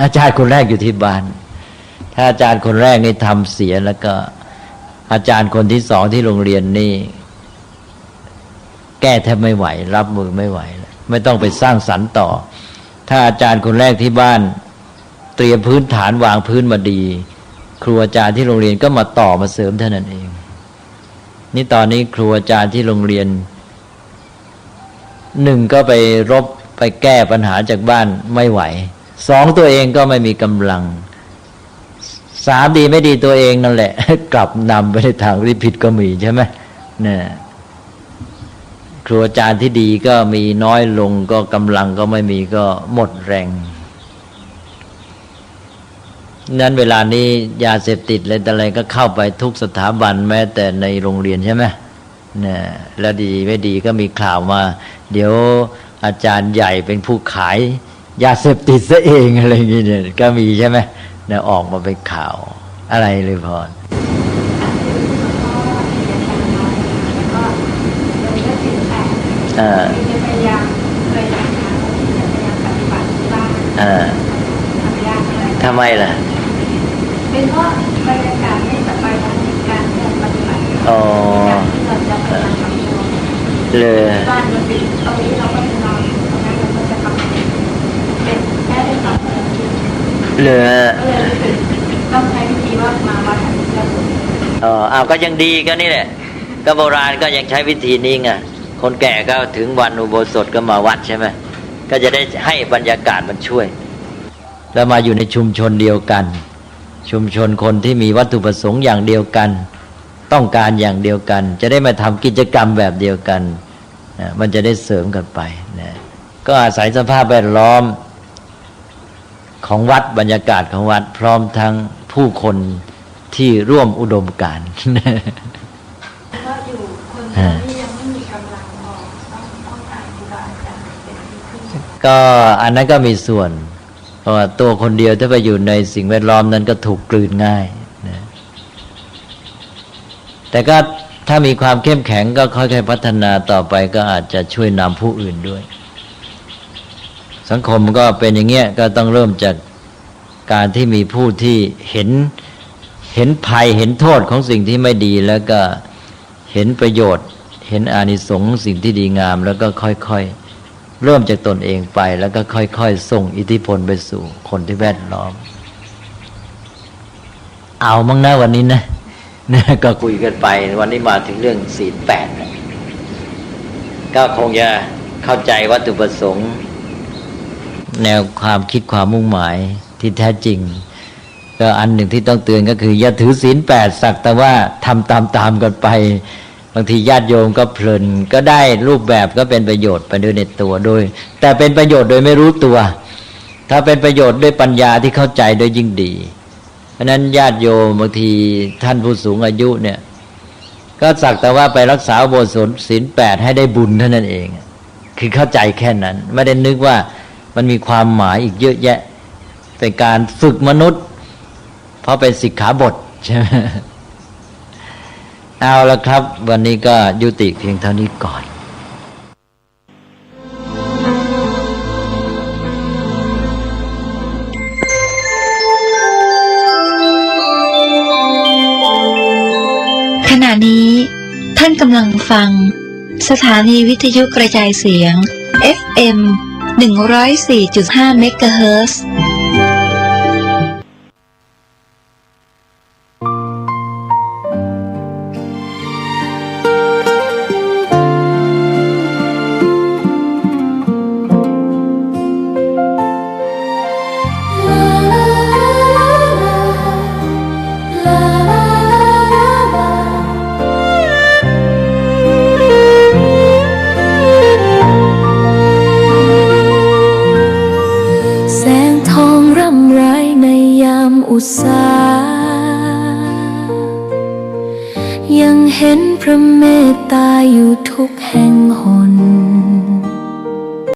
S3: อาจารย์คนแรกอยู่ที่บ้านถ้าอาจารย์คนแรกนี่ทำเสียแล้วก็อาจารย์คนที่สองที่โรงเรียนนี่แก้แทบไม่ไหวรับมือไม่ไหวไม่ต้องไปสร้างสรรค์ต่อถ้าอาจารย์คนแรกที่บ้านเตรียมพื้นฐานวางพื้นมาดีครูอาจารย์ที่โรงเรียนก็มาต่อมาเสริมเท่านั้นเองนี่ตอนนี้ครูอาจารย์ที่โรงเรียนหนึ่งก็ไปรบไปแก้ปัญหาจากบ้านไม่ไหวสองตัวเองก็ไม่มีกำลังสามดีไม่ดีตัวเองนั่นแหละกลับนำไปในทางที่ผิดก็มีใช่ไหมเนี่ยครูอาจารย์ที่ดีก็มีน้อยลงก็กำลังก็ไม่มีก็หมดแรงนั้นเวลานี้ยาเสพติดอะไรก็เข้าไปทุกสถาบันแม้แต่ในโรงเรียนใช่ไหมเนี่ยแล้วดีไม่ดีก็มีข่าวมาเดี๋ยวอาจารย์ใหญ่เป็นผู้ขายยาเสพติดซะเองอะไรอย่างเงี้ยก็มีใช่ไหมเนี่ยออกมาเป็นข่าวอะไรเลยพอ
S5: จะพยายามเคยทำงานที่จะพยายามปฏิบัติที่บ้านทำยากเลย
S3: ทำไมล่ะ
S5: เป็นเพราะบรรยากาศไม่สบายทางการปฏิบัติที่เราจะพยายามทำตัว
S3: เลย
S5: บ้านเราติดตรงนี้เราก็จะนอนตรงนั้นเราก็จะทำเป็นแค่ได้สองเดือน
S3: เลย
S5: ต้องใช้วิธีว่ามาวัดอันนี้
S3: เอาก็ยังดีก็นี่แหละก็โบราณก็ยังใช้วิธีนี้ไงคนแก่ก็ถึงวันอุโบสถก็มาวัดใช่ไหมก็จะได้ให้บรรยากาศมันช่วยแล้วมาอยู่ในชุมชนเดียวกันชุมชนคนที่มีวัตถุประสงค์อย่างเดียวกันต้องการอย่างเดียวกันจะได้มาทำกิจกรรมแบบเดียวกันมันจะได้เสริมกันไปนะก็อาศัยสภาพแวดล้อมของวัดบรรยากาศของวัดพร้อมทั้งผู้คนที่ร่วมอุดมการณ์
S5: ก็อยู่คนที่ยังไม่มีกำลังพอต้องการครูบาอาจารย์เป็นที่พึ่ง
S3: ก็อันนั้นก็มีส่วนเพราะว่าตัวคนเดียวถ้าไปอยู่ในสิ่งแวดล้อมนั้นก็ถูกกลืนง่ายนะแต่ก็ถ้ามีความเข้มแข็งก็ค่อยๆพัฒนาต่อไปก็อาจจะช่วยนำผู้อื่นด้วย สังคมก็เป็นอย่างเงี้ยก็ต้องเริ่มจากการที่มีผู้ที่เห็นภัยเห็นโทษของสิ่งที่ไม่ดีแล้วก็เห็นประโยชน์เห็นอานิสงส์สิ่งที่ดีงามแล้วก็ค่อยๆเริ่มจากตนเองไปแล้วก็ค่อยๆส่งอิทธิพลไปสู่คนที่แวดล้อมเอามั่งนะวันนี้นะก็คุยกันไปวันนี้มาถึงเรื่องศีลแปดก็คงจะเข้าใจวัตถุประสงค์แนวความคิดความมุ่งหมายที่แท้จริงก็อันหนึ่งที่ต้องเตือนก็คืออย่าถือศีลแปดสักแต่ว่าทำตามกันไปบางทีญาติโยมก็เพลินก็ได้รูปแบบก็เป็นประโยชน์ไปด้วยในตัวโดยแต่เป็นประโยชน์โดยไม่รู้ตัวถ้าเป็นประโยชน์ด้วยปัญญาที่เข้าใจโดยยิ่งดีเพราะนั้นญาติโยมบางทีท่านผู้สูงอายุเนี่ยก็สักแต่ว่าไปรักษาอุโบสถศีลแปดให้ได้บุญเท่านั้นเองคือเข้าใจแค่นั้นไม่ได้นึกว่ามันมีความหมายอีกเยอะแยะเป็นการฝึกมนุษย์เพราะเป็นสิกขาบทใช่ไหมเอาละครับวันนี้ก็ยุติเพียงเท่านี้ก่อน
S7: ขณะนี้ท่านกำลังฟังสถานีวิทยุกระจายเสียง FM 104.5 เมกะเฮิรตซ์
S1: แสงทองร่ำไรในยามอุตสายังเห็นพระเมตตาอยู่ทุกแห่งหน